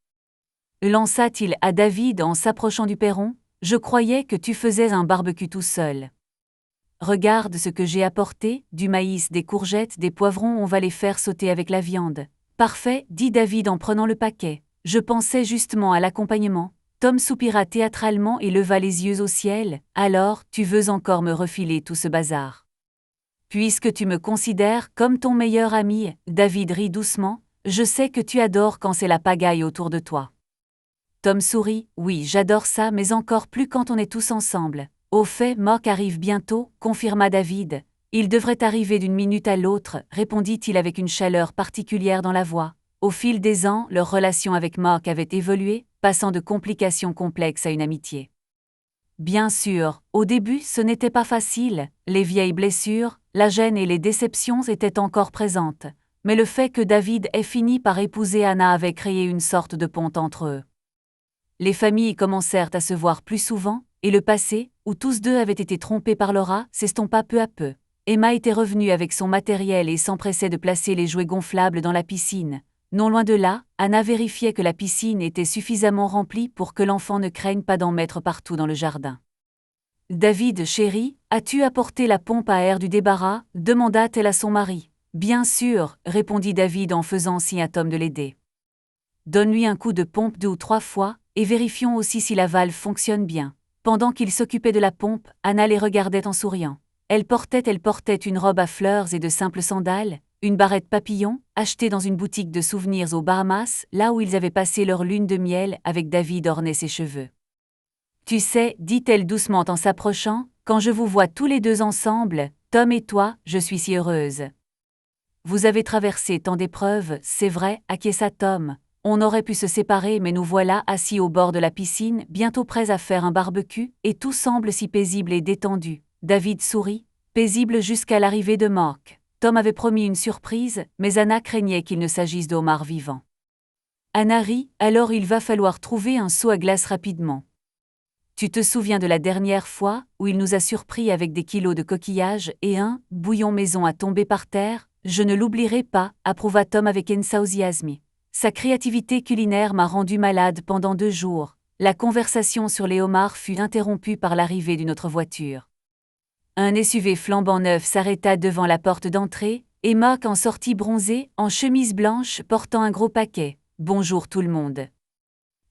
lança-t-il à David en s'approchant du perron, « Je croyais que tu faisais un barbecue tout seul. Regarde ce que j'ai apporté, du maïs, des courgettes, des poivrons, on va les faire sauter avec la viande. »« Parfait, » dit David en prenant le paquet. « Je pensais justement à l'accompagnement. » Tom soupira théâtralement et leva les yeux au ciel. « Alors, tu veux encore me refiler tout ce bazar ? » « Puisque tu me considères comme ton meilleur ami, » David rit doucement, « je sais que tu adores quand c'est la pagaille autour de toi. » Tom sourit, « Oui, j'adore ça, mais encore plus quand on est tous ensemble. »« Au fait, Mark arrive bientôt, » confirma David. « Il devrait arriver d'une minute à l'autre, » répondit-il avec une chaleur particulière dans la voix. Au fil des ans, leur relation avec Mark avait évolué, passant de complications complexes à une amitié. Bien sûr, au début ce n'était pas facile, les vieilles blessures, la gêne et les déceptions étaient encore présentes, mais le fait que David ait fini par épouser Anna avait créé une sorte de pont entre eux. Les familles commencèrent à se voir plus souvent, et le passé, où tous deux avaient été trompés par Laura, s'estompa peu à peu. Emma était revenue avec son matériel et s'empressait de placer les jouets gonflables dans la piscine. Non loin de là, Anna vérifiait que la piscine était suffisamment remplie pour que l'enfant ne craigne pas d'en mettre partout dans le jardin. David, chéri, as-tu apporté la pompe à air du débarras demanda-t-elle à son mari. Bien sûr, répondit David en faisant signe à Tom de l'aider. Donne-lui un coup de pompe 2 ou 3 fois, et vérifions aussi si la valve fonctionne bien. Pendant qu'il s'occupait de la pompe, Anna les regardait en souriant. Elle portait une robe à fleurs et de simples sandales, une barrette papillon, achetée dans une boutique de souvenirs aux Bahamas, là où ils avaient passé leur lune de miel avec David ornait ses cheveux. Tu sais, dit-elle doucement en s'approchant, quand je vous vois tous les deux ensemble, Tom et toi, je suis si heureuse. Vous avez traversé tant d'épreuves, c'est vrai, acquiesça Tom. On aurait pu se séparer mais nous voilà assis au bord de la piscine, bientôt prêts à faire un barbecue, et tout semble si paisible et détendu. David sourit, paisible jusqu'à l'arrivée de Mark. Tom avait promis une surprise, mais Anna craignait qu'il ne s'agisse de homard vivant. Anna rit, alors il va falloir trouver un seau à glace rapidement. Tu te souviens de la dernière fois où il nous a surpris avec des kilos de coquillages et un bouillon maison à tomber par terre? Je ne l'oublierai pas, approuva Tom avec enthousiasme. Sa créativité culinaire m'a rendu malade pendant 2 jours. La conversation sur les homards fut interrompue par l'arrivée d'une autre voiture. Un SUV flambant neuf s'arrêta devant la porte d'entrée, et Mark en sortit bronzé, en chemise blanche, portant un gros paquet. « Bonjour tout le monde !»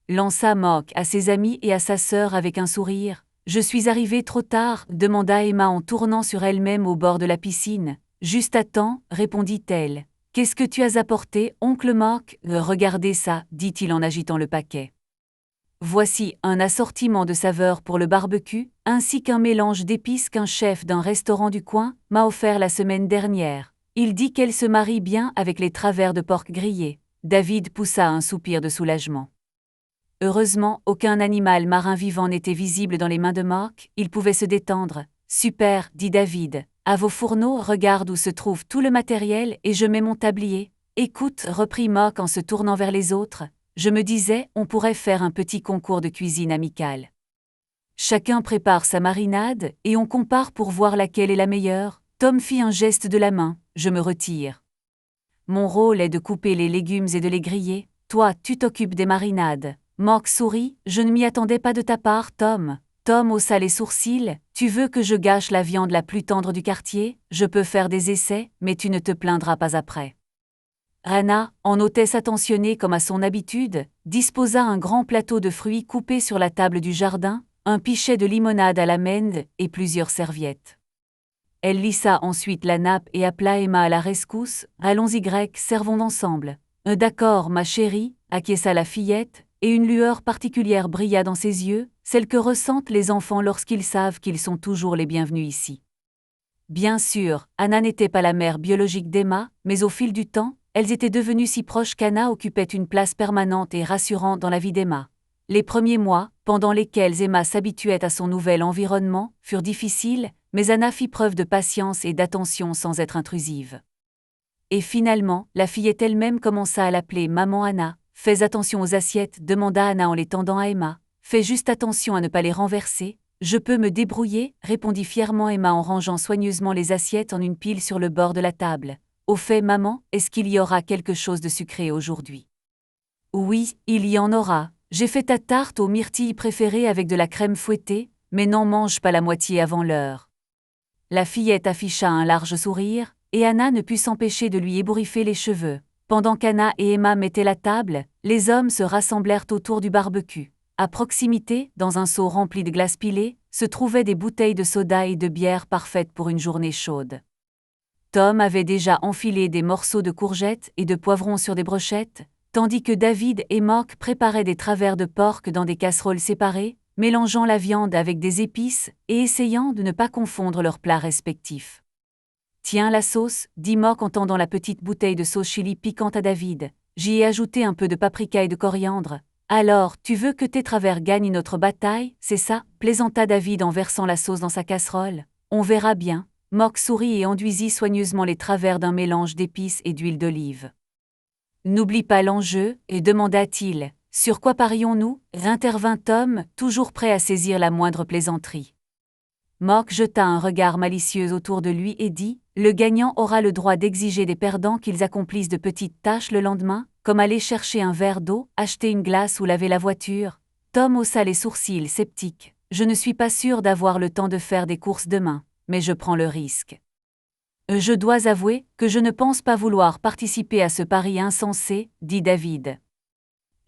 lança Mark à ses amis et à sa sœur avec un sourire. « Je suis arrivée trop tard » demanda Emma en tournant sur elle-même au bord de la piscine. « Juste à temps » répondit-elle. « Qu'est-ce que tu as apporté, oncle Mark ?»« Regardez ça » dit-il en agitant le paquet. Voici un assortiment de saveurs pour le barbecue, ainsi qu'un mélange d'épices qu'un chef d'un restaurant du coin m'a offert la semaine dernière. Il dit qu'elle se marie bien avec les travers de porc grillés. David poussa un soupir de soulagement. Heureusement, aucun animal marin vivant n'était visible dans les mains de Mark, il pouvait se détendre. « Super » dit David. « À vos fourneaux, regarde où se trouve tout le matériel et je mets mon tablier. »« Écoute » reprit Mark en se tournant vers les autres. « Je me disais, on pourrait faire un petit concours de cuisine amicale. Chacun prépare sa marinade et on compare pour voir laquelle est la meilleure. » Tom fit un geste de la main. « Je me retire. Mon rôle est de couper les légumes et de les griller. Toi, tu t'occupes des marinades. » Mark sourit. « Je ne m'y attendais pas de ta part, Tom. » Tom haussa les sourcils. « Tu veux que je gâche la viande la plus tendre du quartier? Je peux faire des essais, mais tu ne te plaindras pas après. » Anna, en hôtesse attentionnée comme à son habitude, disposa un grand plateau de fruits coupés sur la table du jardin, un pichet de limonade à l'amande et plusieurs serviettes. Elle lissa ensuite la nappe et appela Emma à la rescousse. « Allons-y grec, servons ensemble. »« D'accord, ma chérie » acquiesça la fillette, et une lueur particulière brilla dans ses yeux, celle que ressentent les enfants lorsqu'ils savent qu'ils sont toujours les bienvenus ici. Bien sûr, Anna n'était pas la mère biologique d'Emma, mais au fil du temps, elles étaient devenues si proches qu'Anna occupait une place permanente et rassurante dans la vie d'Emma. Les premiers mois, pendant lesquels Emma s'habituait à son nouvel environnement, furent difficiles, mais Anna fit preuve de patience et d'attention sans être intrusive. Et finalement, la fillette elle-même commença à l'appeler « Maman Anna ». « Fais attention aux assiettes » demanda Anna en les tendant à Emma. « Fais juste attention à ne pas les renverser. »« Je peux me débrouiller » répondit fièrement Emma en rangeant soigneusement les assiettes en une pile sur le bord de la table. « Au fait, maman, est-ce qu'il y aura quelque chose de sucré aujourd'hui ?»« Oui, il y en aura. J'ai fait ta tarte aux myrtilles préférée avec de la crème fouettée, mais n'en mange pas la moitié avant l'heure. » La fillette afficha un large sourire, et Anna ne put s'empêcher de lui ébouriffer les cheveux. Pendant qu'Anna et Emma mettaient la table, les hommes se rassemblèrent autour du barbecue. À proximité, dans un seau rempli de glace pilée, se trouvaient des bouteilles de soda et de bière parfaites pour une journée chaude. Tom avait déjà enfilé des morceaux de courgettes et de poivrons sur des brochettes, tandis que David et Mark préparaient des travers de porc dans des casseroles séparées, mélangeant la viande avec des épices et essayant de ne pas confondre leurs plats respectifs. « Tiens la sauce » dit Mark en tendant la petite bouteille de sauce chili piquante à David. « J'y ai ajouté un peu de paprika et de coriandre. »« Alors, tu veux que tes travers gagnent notre bataille, c'est ça ?» plaisanta David en versant la sauce dans sa casserole. « On verra bien. » Mark sourit et enduisit soigneusement les travers d'un mélange d'épices et d'huile d'olive. « N'oublie pas l'enjeu » demanda-t-il. « Sur quoi parions-nous » intervint Tom, toujours prêt à saisir la moindre plaisanterie. Mark jeta un regard malicieux autour de lui et dit « Le gagnant aura le droit d'exiger des perdants qu'ils accomplissent de petites tâches le lendemain, comme aller chercher un verre d'eau, acheter une glace ou laver la voiture. » Tom haussa les sourcils sceptiques. « Je ne suis pas sûre d'avoir le temps de faire des courses demain, mais je prends le risque. Je dois avouer que je ne pense pas vouloir participer à ce pari insensé, dit David.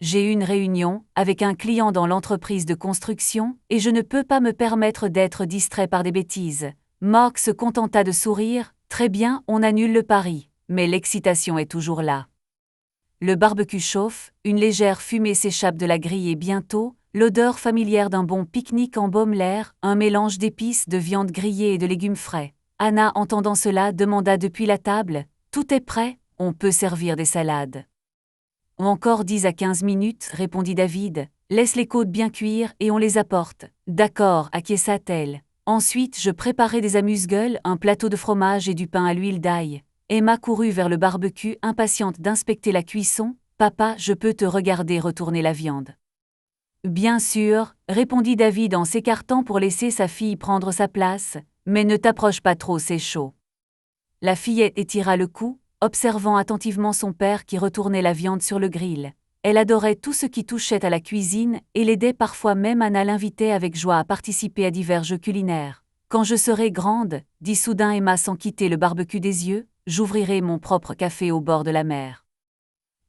J'ai une réunion avec un client dans l'entreprise de construction et je ne peux pas me permettre d'être distrait par des bêtises. Mark se contenta de sourire. Très bien, on annule le pari, mais l'excitation est toujours là. Le barbecue chauffe, une légère fumée s'échappe de la grille et bientôt, l'odeur familière d'un bon pique-nique embaume l'air, un mélange d'épices, de viande grillée et de légumes frais. Anna, entendant cela, demanda depuis la table : « Tout est prêt, on peut servir des salades. » « Encore 10 à 15 minutes, répondit David. « Laisse les côtes bien cuire et on les apporte. »« D'accord, acquiesça-t-elle. Ensuite, je préparai des amuse-gueules, un plateau de fromage et du pain à l'huile d'ail. Emma courut vers le barbecue, impatiente d'inspecter la cuisson. « Papa, je peux te regarder retourner la viande. »« Bien sûr, répondit David en s'écartant pour laisser sa fille prendre sa place, mais ne t'approche pas trop, c'est chaud. » La fillette étira le cou, observant attentivement son père qui retournait la viande sur le grill. Elle adorait tout ce qui touchait à la cuisine et l'aidait parfois même. Anna l'invitait avec joie à participer à divers jeux culinaires. « Quand je serai grande, dit soudain Emma sans quitter le barbecue des yeux, j'ouvrirai mon propre café au bord de la mer.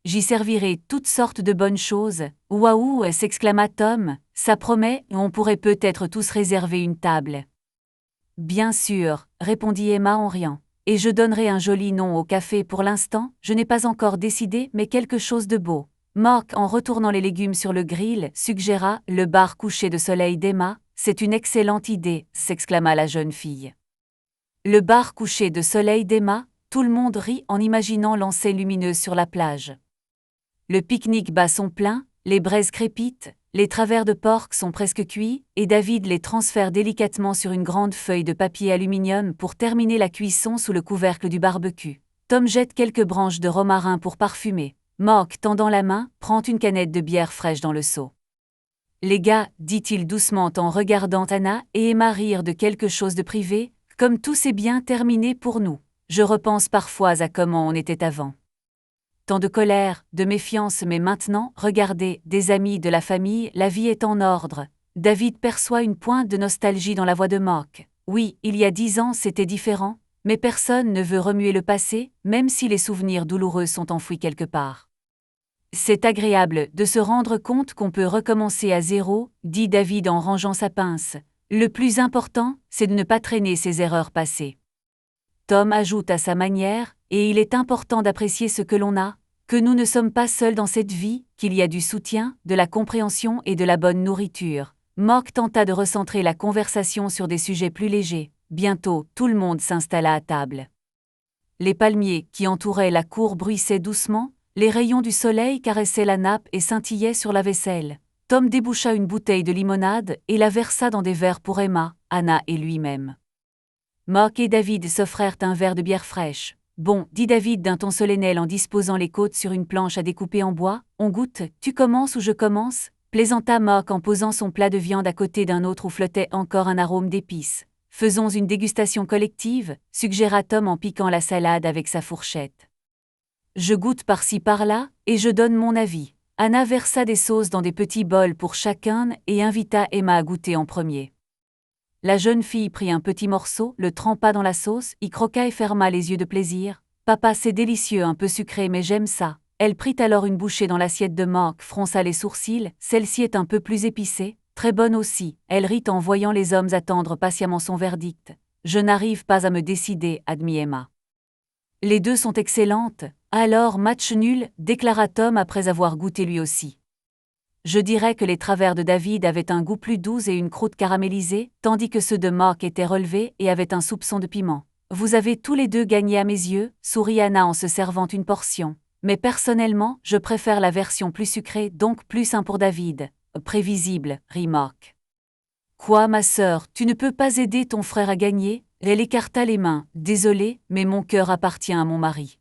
J'y servirai toutes sortes de bonnes choses. »« Waouh !» s'exclama Tom. « Ça promet, on pourrait peut-être tous réserver une table. »« Bien sûr, répondit Emma en riant. Et je donnerai un joli nom au café pour l'instant, je n'ai pas encore décidé, mais quelque chose de beau. » Mark, en retournant les légumes sur le grill, suggéra « le bar couché de soleil d'Emma. »« C'est une excellente idée », s'exclama la jeune fille. Le bar couché de soleil d'Emma, tout le monde rit en imaginant l'ensei lumineuse sur la plage. Le pique-nique bat son plein, les braises crépitent, les travers de porc sont presque cuits, et David les transfère délicatement sur une grande feuille de papier aluminium pour terminer la cuisson sous le couvercle du barbecue. Tom jette quelques branches de romarin pour parfumer. Mark, tendant la main, prend une canette de bière fraîche dans le seau. « Les gars, dit-il doucement en regardant Anna et Emma rire de quelque chose de privé, comme tout s'est bien terminé pour nous. Je repense parfois à comment on était avant. Tant de colère, de méfiance, mais maintenant, regardez, des amis, de la famille, la vie est en ordre. » David perçoit une pointe de nostalgie dans la voix de Mark. Oui, il y a 10 ans c'était différent, mais personne ne veut remuer le passé, même si les souvenirs douloureux sont enfouis quelque part. C'est agréable de se rendre compte qu'on peut recommencer à zéro, dit David en rangeant sa pince. Le plus important, c'est de ne pas traîner ses erreurs passées. Tom ajoute à sa manière, et il est important d'apprécier ce que l'on a, que nous ne sommes pas seuls dans cette vie, qu'il y a du soutien, de la compréhension et de la bonne nourriture. Mark tenta de recentrer la conversation sur des sujets plus légers. Bientôt, tout le monde s'installa à table. Les palmiers qui entouraient la cour bruissaient doucement, les rayons du soleil caressaient la nappe et scintillaient sur la vaisselle. Tom déboucha une bouteille de limonade et la versa dans des verres pour Emma, Anna et lui-même. Mark et David s'offrèrent un verre de bière fraîche. « Bon, dit David d'un ton solennel en disposant les côtes sur une planche à découper en bois, on goûte, tu commences ou je commence ?» plaisanta Mark en posant son plat de viande à côté d'un autre où flottait encore un arôme d'épices. « Faisons une dégustation collective », suggéra Tom en piquant la salade avec sa fourchette. « Je goûte par-ci par-là, et je donne mon avis. » Anna versa des sauces dans des petits bols pour chacun et invita Emma à goûter en premier. La jeune fille prit un petit morceau, le trempa dans la sauce, y croqua et ferma les yeux de plaisir. « Papa, c'est délicieux, un peu sucré, mais j'aime ça. » Elle prit alors une bouchée dans l'assiette de Mark, fronça les sourcils. « Celle-ci est un peu plus épicée, très bonne aussi. » Elle rit en voyant les hommes attendre patiemment son verdict. « Je n'arrive pas à me décider, » admit Emma. « Les deux sont excellentes. » Alors, match nul, déclara Tom après avoir goûté lui aussi. Je dirais que les travers de David avaient un goût plus doux et une croûte caramélisée, tandis que ceux de Mark étaient relevés et avaient un soupçon de piment. Vous avez tous les deux gagné à mes yeux, sourit Anna en se servant une portion. Mais personnellement, je préfère la version plus sucrée, donc plus un pour David. Prévisible, rit Mark. Quoi, ma sœur, tu ne peux pas aider ton frère à gagner ? Elle écarta les mains. Désolée, mais mon cœur appartient à mon mari.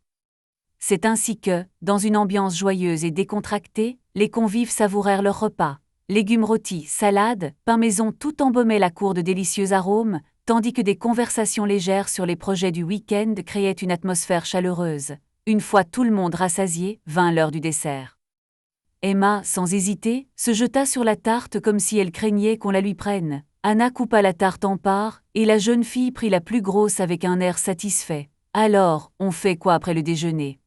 C'est ainsi que, dans une ambiance joyeuse et décontractée, les convives savourèrent leur repas. Légumes rôtis, salades, pain maison, tout embaumaient la cour de délicieux arômes, tandis que des conversations légères sur les projets du week-end créaient une atmosphère chaleureuse. Une fois tout le monde rassasié, vint l'heure du dessert. Emma, sans hésiter, se jeta sur la tarte comme si elle craignait qu'on la lui prenne. Anna coupa la tarte en parts, et la jeune fille prit la plus grosse avec un air satisfait. « Alors, on fait quoi après le déjeuner ?»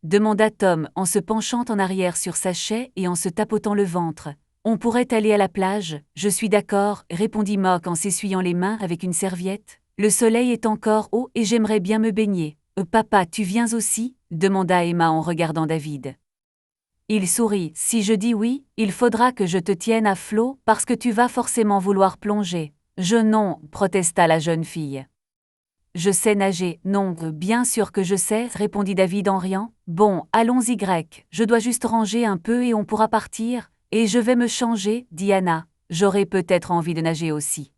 demanda Tom en se penchant en arrière sur sa chaise et en se tapotant le ventre. « On pourrait aller à la plage, je suis d'accord, répondit Mock en s'essuyant les mains avec une serviette. Le soleil est encore haut et j'aimerais bien me baigner. Papa, tu viens aussi ? Demanda Emma en regardant David. Il sourit. Si je dis oui, il faudra que je te tienne à flot parce que tu vas forcément vouloir plonger. Je non, protesta la jeune fille. Je sais nager. Non, bien sûr que je sais, répondit David en riant. Bon, allons-y grec, je dois juste ranger un peu et on pourra partir. Et je vais me changer, dit Anna. J'aurai peut-être envie de nager aussi.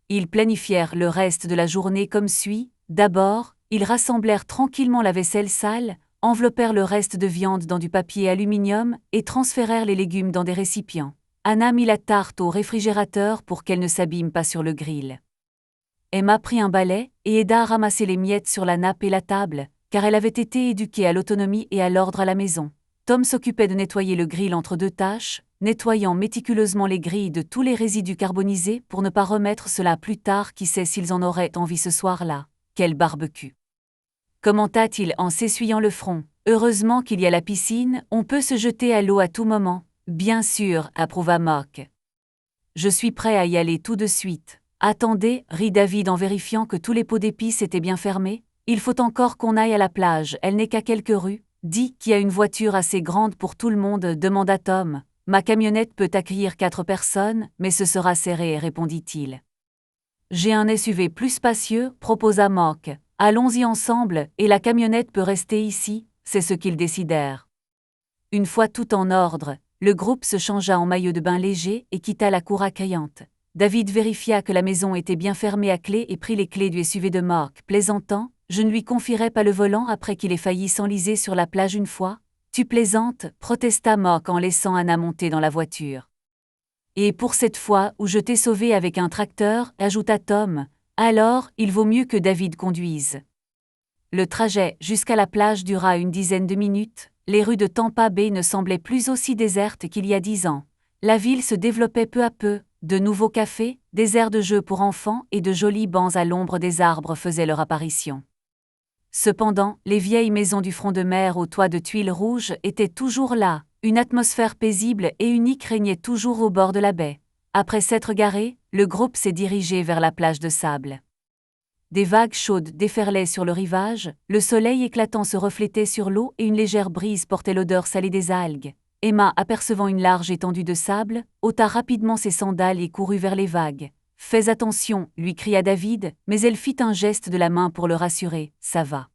Ils planifièrent le reste de la journée comme suit. D'abord, ils rassemblèrent tranquillement la vaisselle sale, enveloppèrent le reste de viande dans du papier aluminium et transférèrent les légumes dans des récipients. Anna mit la tarte au réfrigérateur pour qu'elle ne s'abîme pas sur le grill. Emma prit un balai et aida à ramasser les miettes sur la nappe et la table, car elle avait été éduquée à l'autonomie et à l'ordre à la maison. Tom s'occupait de nettoyer le grill entre deux tâches, nettoyant méticuleusement les grilles de tous les résidus carbonisés pour ne pas remettre cela plus tard, qui sait s'ils en auraient envie ce soir-là. Quel barbecue! Commenta-t-il en s'essuyant le front. Heureusement qu'il y a la piscine, on peut se jeter à l'eau à tout moment. Bien sûr, approuva Mock. Je suis prêt à y aller tout de suite. Attendez, rit David en vérifiant que tous les pots d'épices étaient bien fermés. Il faut encore qu'on aille à la plage, elle n'est qu'à quelques rues. Dis, qui a une voiture assez grande pour tout le monde, demanda Tom. Ma camionnette peut accueillir 4 personnes, mais ce sera serré, répondit-il. J'ai un SUV plus spacieux, proposa Mock. Allons-y ensemble, et la camionnette peut rester ici, c'est ce qu'ils décidèrent. Une fois tout en ordre, le groupe se changea en maillot de bain léger et quitta la cour accueillante. David vérifia que la maison était bien fermée à clé et prit les clés du SUV de Mock, plaisantant. Je ne lui confierai pas le volant après qu'il ait failli s'enliser sur la plage une fois. Tu plaisantes, protesta Mock en laissant Anna monter dans la voiture. Et pour cette fois où je t'ai sauvé avec un tracteur, ajouta Tom, alors il vaut mieux que David conduise. Le trajet jusqu'à la plage dura une dizaine de minutes. Les rues de Tampa Bay ne semblaient plus aussi désertes qu'il y a 10 ans. La ville se développait peu à peu. De nouveaux cafés, des aires de jeux pour enfants et de jolis bancs à l'ombre des arbres faisaient leur apparition. Cependant, les vieilles maisons du front de mer aux toits de tuiles rouges étaient toujours là. Une atmosphère paisible et unique régnait toujours au bord de la baie. Après s'être garé, le groupe s'est dirigé vers la plage de sable. Des vagues chaudes déferlaient sur le rivage, le soleil éclatant se reflétait sur l'eau et une légère brise portait l'odeur salée des algues. Emma, apercevant une large étendue de sable, ôta rapidement ses sandales et courut vers les vagues. « Fais attention » lui cria David, mais elle fit un geste de la main pour le rassurer. « Ça va. »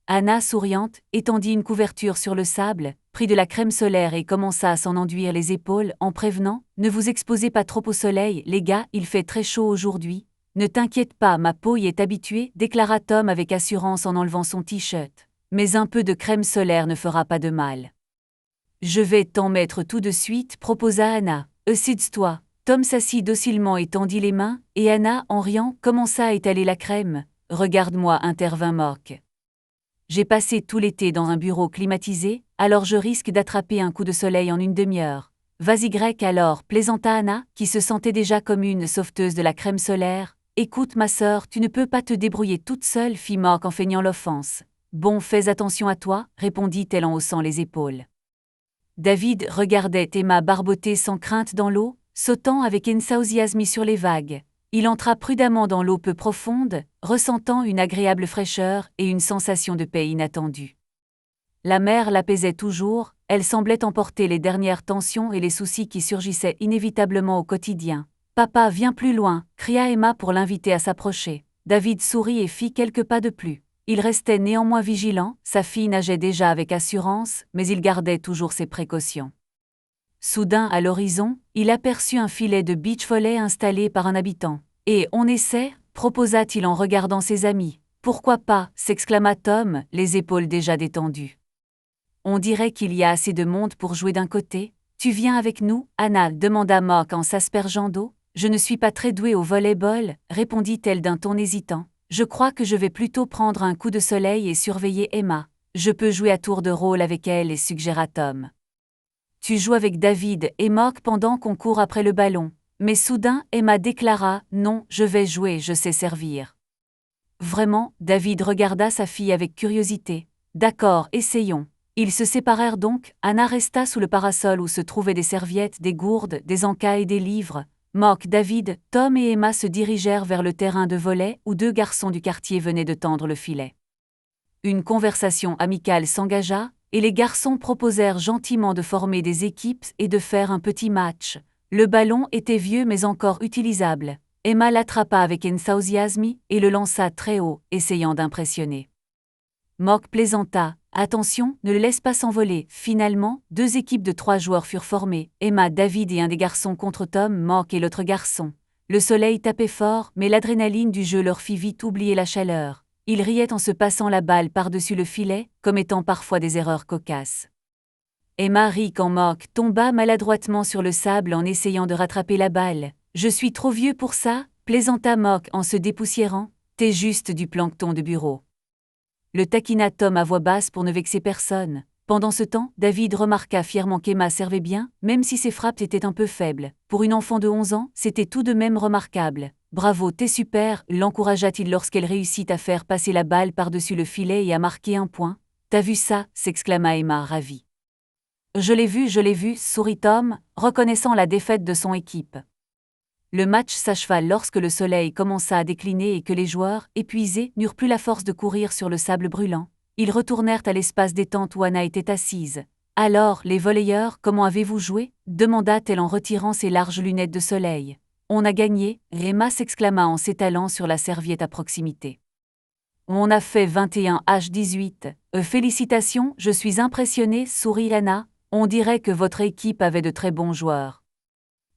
Anna, souriante, étendit une couverture sur le sable, prit de la crème solaire et commença à s'en enduire les épaules en prévenant « Ne vous exposez pas trop au soleil, les gars, il fait très chaud aujourd'hui. »« Ne t'inquiète pas, ma peau y est habituée » déclara Tom avec assurance en enlevant son t-shirt. « Mais un peu de crème solaire ne fera pas de mal. »« Je vais t'en mettre tout de suite » proposa Anna. « Sids-toi. » Tom s'assit docilement et tendit les mains, et Anna, en riant, commença à étaler la crème. « Regarde-moi » intervint Mock. « J'ai passé tout l'été dans un bureau climatisé, alors je risque d'attraper un coup de soleil en une demi-heure. Vas-y grec alors, plaisanta Anna, qui se sentait déjà comme une sauveteuse de la crème solaire. Écoute ma sœur, tu ne peux pas te débrouiller toute seule, fit Mock en feignant l'offense. Bon, fais attention à toi, répondit-elle en haussant les épaules. David regardait Emma barboter sans crainte dans l'eau, sautant avec enthousiasme sur les vagues. Il entra prudemment dans l'eau peu profonde, ressentant une agréable fraîcheur et une sensation de paix inattendue. La mer l'apaisait toujours, elle semblait emporter les dernières tensions et les soucis qui surgissaient inévitablement au quotidien. « Papa, viens plus loin » cria Emma pour l'inviter à s'approcher. David sourit et fit quelques pas de plus. Il restait néanmoins vigilant, sa fille nageait déjà avec assurance, mais il gardait toujours ses précautions. Soudain, à l'horizon, il aperçut un filet de beach volley installé par un habitant. « Et on essaie » proposa-t-il en regardant ses amis. « Pourquoi pas » s'exclama Tom, les épaules déjà détendues. « On dirait qu'il y a assez de monde pour jouer d'un côté. Tu viens avec nous » Anna demanda Mock en s'aspergeant d'eau. « Je ne suis pas très douée au volleyball » répondit-elle d'un ton hésitant. « Je crois que je vais plutôt prendre un coup de soleil et surveiller Emma. Je peux jouer à tour de rôle avec elle » suggéra Tom. tu joues avec David et Mark pendant qu'on court après le ballon. Mais soudain, Emma déclara « Non, je vais jouer, je sais servir. » Vraiment, David regarda sa fille avec curiosité. « D'accord, essayons. » Ils se séparèrent donc, Anna resta sous le parasol où se trouvaient des serviettes, des gourdes, des encas et des livres. Mark, David, Tom et Emma se dirigèrent vers le terrain de volley où 2 garçons du quartier venaient de tendre le filet. Une conversation amicale s'engagea, et les garçons proposèrent gentiment de former des équipes et de faire un petit match. Le ballon était vieux mais encore utilisable. Emma l'attrapa avec enthousiasme et le lança très haut, essayant d'impressionner. Mark plaisanta. « Attention, ne le laisse pas s'envoler. » Finalement, 2 équipes de 3 joueurs furent formées, Emma, David et un des garçons contre Tom, Mark et l'autre garçon. Le soleil tapait fort, mais l'adrénaline du jeu leur fit vite oublier la chaleur. Ils riaient en se passant la balle par-dessus le filet, commettant parfois des erreurs cocasses. Emma rit quand Mark tomba maladroitement sur le sable en essayant de rattraper la balle. « Je suis trop vieux pour ça », plaisanta Mark en se dépoussiérant. « T'es juste du plancton de bureau. » Le taquina Tom à voix basse pour ne vexer personne. Pendant ce temps, David remarqua fièrement qu'Emma servait bien, même si ses frappes étaient un peu faibles. Pour une enfant de 11 ans, c'était tout de même remarquable. « Bravo, t'es super », l'encouragea-t-il lorsqu'elle réussit à faire passer la balle par-dessus le filet et à marquer un point. « T'as vu ça » s'exclama Emma ravie. Je l'ai vu, sourit Tom, reconnaissant la défaite de son équipe. Le match s'acheva lorsque le soleil commença à décliner et que les joueurs, épuisés, n'eurent plus la force de courir sur le sable brûlant. Ils retournèrent à l'espace détente où Anna était assise. « Alors, les volleyeurs, comment avez-vous joué » demanda-t-elle en retirant ses larges lunettes de soleil. « On a gagné » Emma s'exclama en s'étalant sur la serviette à proximité. « On a fait 21h18. Félicitations, je suis impressionnée » sourit Anna. « On dirait que votre équipe avait de très bons joueurs. »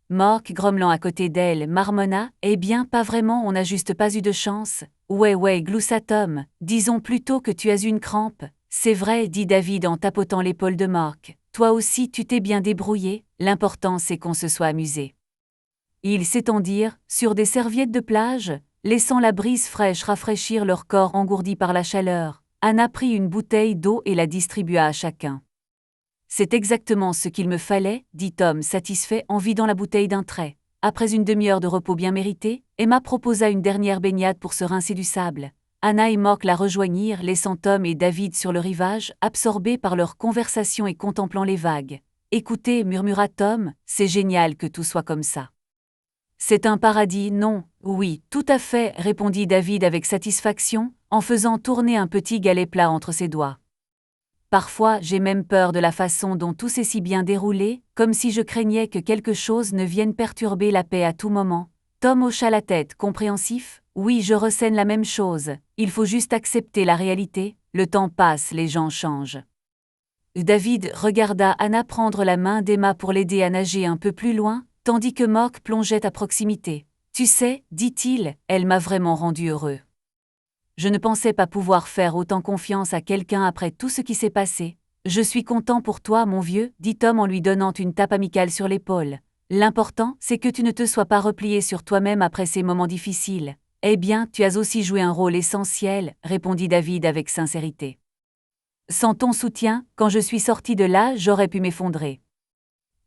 Mark, grommelant à côté d'elle, marmonna « Eh bien, pas vraiment, on n'a juste pas eu de chance. »« Ouais, gloussa Tom, disons plutôt que tu as une crampe. »« C'est vrai, dit David en tapotant l'épaule de Mark. Toi aussi tu t'es bien débrouillé, l'important c'est qu'on se soit amusé. » Ils s'étendirent, sur des serviettes de plage, laissant la brise fraîche rafraîchir leur corps engourdis par la chaleur. Anna prit une bouteille d'eau et la distribua à chacun. « C'est exactement ce qu'il me fallait, dit Tom satisfait en vidant la bouteille d'un trait. Après une demi-heure de repos bien mérité, Emma proposa une dernière baignade pour se rincer du sable. Anna et Mark la rejoignirent, laissant Tom et David sur le rivage, absorbés par leur conversation et contemplant les vagues. « Écoutez, murmura Tom, c'est génial que tout soit comme ça. »« C'est un paradis, non ?»« Oui, tout à fait, répondit David avec satisfaction, en faisant tourner un petit galet plat entre ses doigts. Parfois, j'ai même peur de la façon dont tout s'est si bien déroulé, comme si je craignais que quelque chose ne vienne perturber la paix à tout moment. » Tom hocha la tête, compréhensif. « Oui, je ressens la même chose. Il faut juste accepter la réalité. Le temps passe, les gens changent. » David regarda Anna prendre la main d'Emma pour l'aider à nager un peu plus loin, tandis que Mark plongeait à proximité. « Tu sais, dit-il, elle m'a vraiment rendu heureux. Je ne pensais pas pouvoir faire autant confiance à quelqu'un après tout ce qui s'est passé. Je suis content pour toi, mon vieux, dit Tom en lui donnant une tape amicale sur l'épaule. L'important, c'est que tu ne te sois pas replié sur toi-même après ces moments difficiles. Eh bien, tu as aussi joué un rôle essentiel, répondit David avec sincérité. Sans ton soutien, quand je suis sorti de là, j'aurais pu m'effondrer.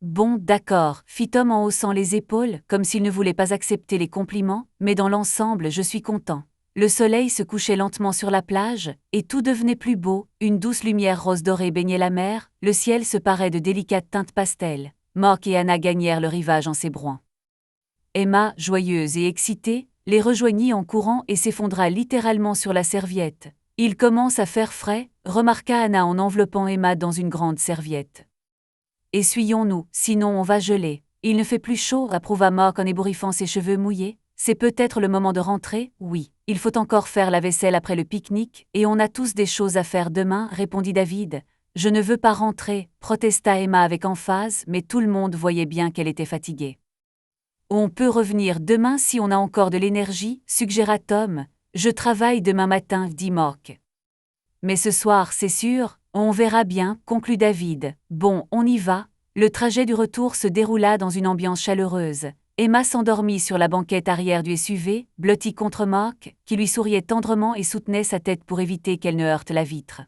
Bon, d'accord, fit Tom en haussant les épaules, comme s'il ne voulait pas accepter les compliments, mais dans l'ensemble, je suis content. Le soleil se couchait lentement sur la plage, et tout devenait plus beau, une douce lumière rose dorée baignait la mer, le ciel se parait de délicates teintes pastel. Mark et Anna gagnèrent le rivage en s'ébrouant. Emma, joyeuse et excitée, les rejoignit en courant et s'effondra littéralement sur la serviette. « Il commence à faire frais », remarqua Anna en enveloppant Emma dans une grande serviette. « Essuyons-nous, sinon on va geler. »« Il ne fait plus chaud », approuva Mark en ébouriffant ses cheveux mouillés. « C'est peut-être le moment de rentrer, oui. Il faut encore faire la vaisselle après le pique-nique, et on a tous des choses à faire demain, répondit David. « Je ne veux pas rentrer, protesta Emma avec emphase, mais tout le monde voyait bien qu'elle était fatiguée. « On peut revenir demain si on a encore de l'énergie, suggéra Tom. « Je travaille demain matin, dit Mark. »« Mais ce soir, c'est sûr, on verra bien, conclut David. Bon, on y va. » Le trajet du retour se déroula dans une ambiance chaleureuse. Emma s'endormit sur la banquette arrière du SUV, blottie contre Mark, qui lui souriait tendrement et soutenait sa tête pour éviter qu'elle ne heurte la vitre.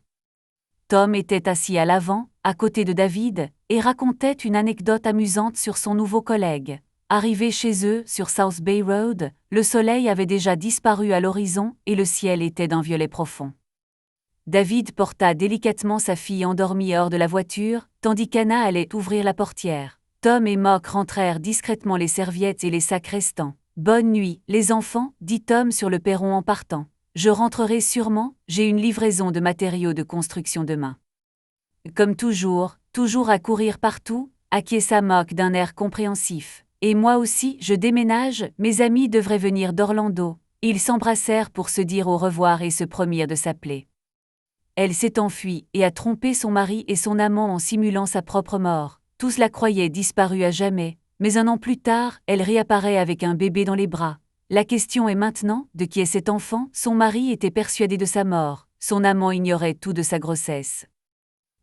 Tom était assis à l'avant, à côté de David, et racontait une anecdote amusante sur son nouveau collègue. Arrivé chez eux, sur South Bay Road, le soleil avait déjà disparu à l'horizon et le ciel était d'un violet profond. David porta délicatement sa fille endormie hors de la voiture, tandis qu'Anna allait ouvrir la portière. Tom et Mock rentrèrent discrètement les serviettes et les sacs restants. « Bonne nuit, les enfants, dit Tom sur le perron en partant. Je rentrerai sûrement, j'ai une livraison de matériaux de construction demain. » Comme toujours à courir partout, acquiesça Mock d'un air compréhensif. « Et moi aussi, je déménage, mes amis devraient venir d'Orlando. » Ils s'embrassèrent pour se dire au revoir et se promirent de s'appeler. Elle s'est enfuie et a trompé son mari et son amant en simulant sa propre mort. Tous la croyaient disparue à jamais, mais un an plus tard, elle réapparaît avec un bébé dans les bras. La question est maintenant, de qui est cet enfant? Son mari était persuadé de sa mort, son amant ignorait tout de sa grossesse.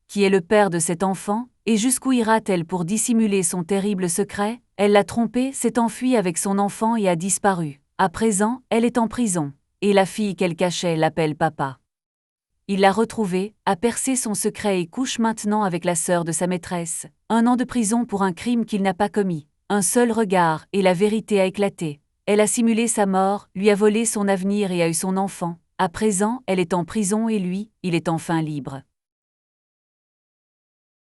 Qui est le père de cet enfant, et jusqu'où ira-t-elle pour dissimuler son terrible secret? Elle l'a trompé, s'est enfuie avec son enfant et a disparu. À présent, elle est en prison, et la fille qu'elle cachait l'appelle papa. Il l'a retrouvée, a percé son secret et couche maintenant avec la sœur de sa maîtresse. 1 an de prison pour un crime qu'il n'a pas commis. Un seul regard et la vérité a éclaté. Elle a simulé sa mort, lui a volé son avenir et a eu son enfant. À présent, elle est en prison et lui, il est enfin libre.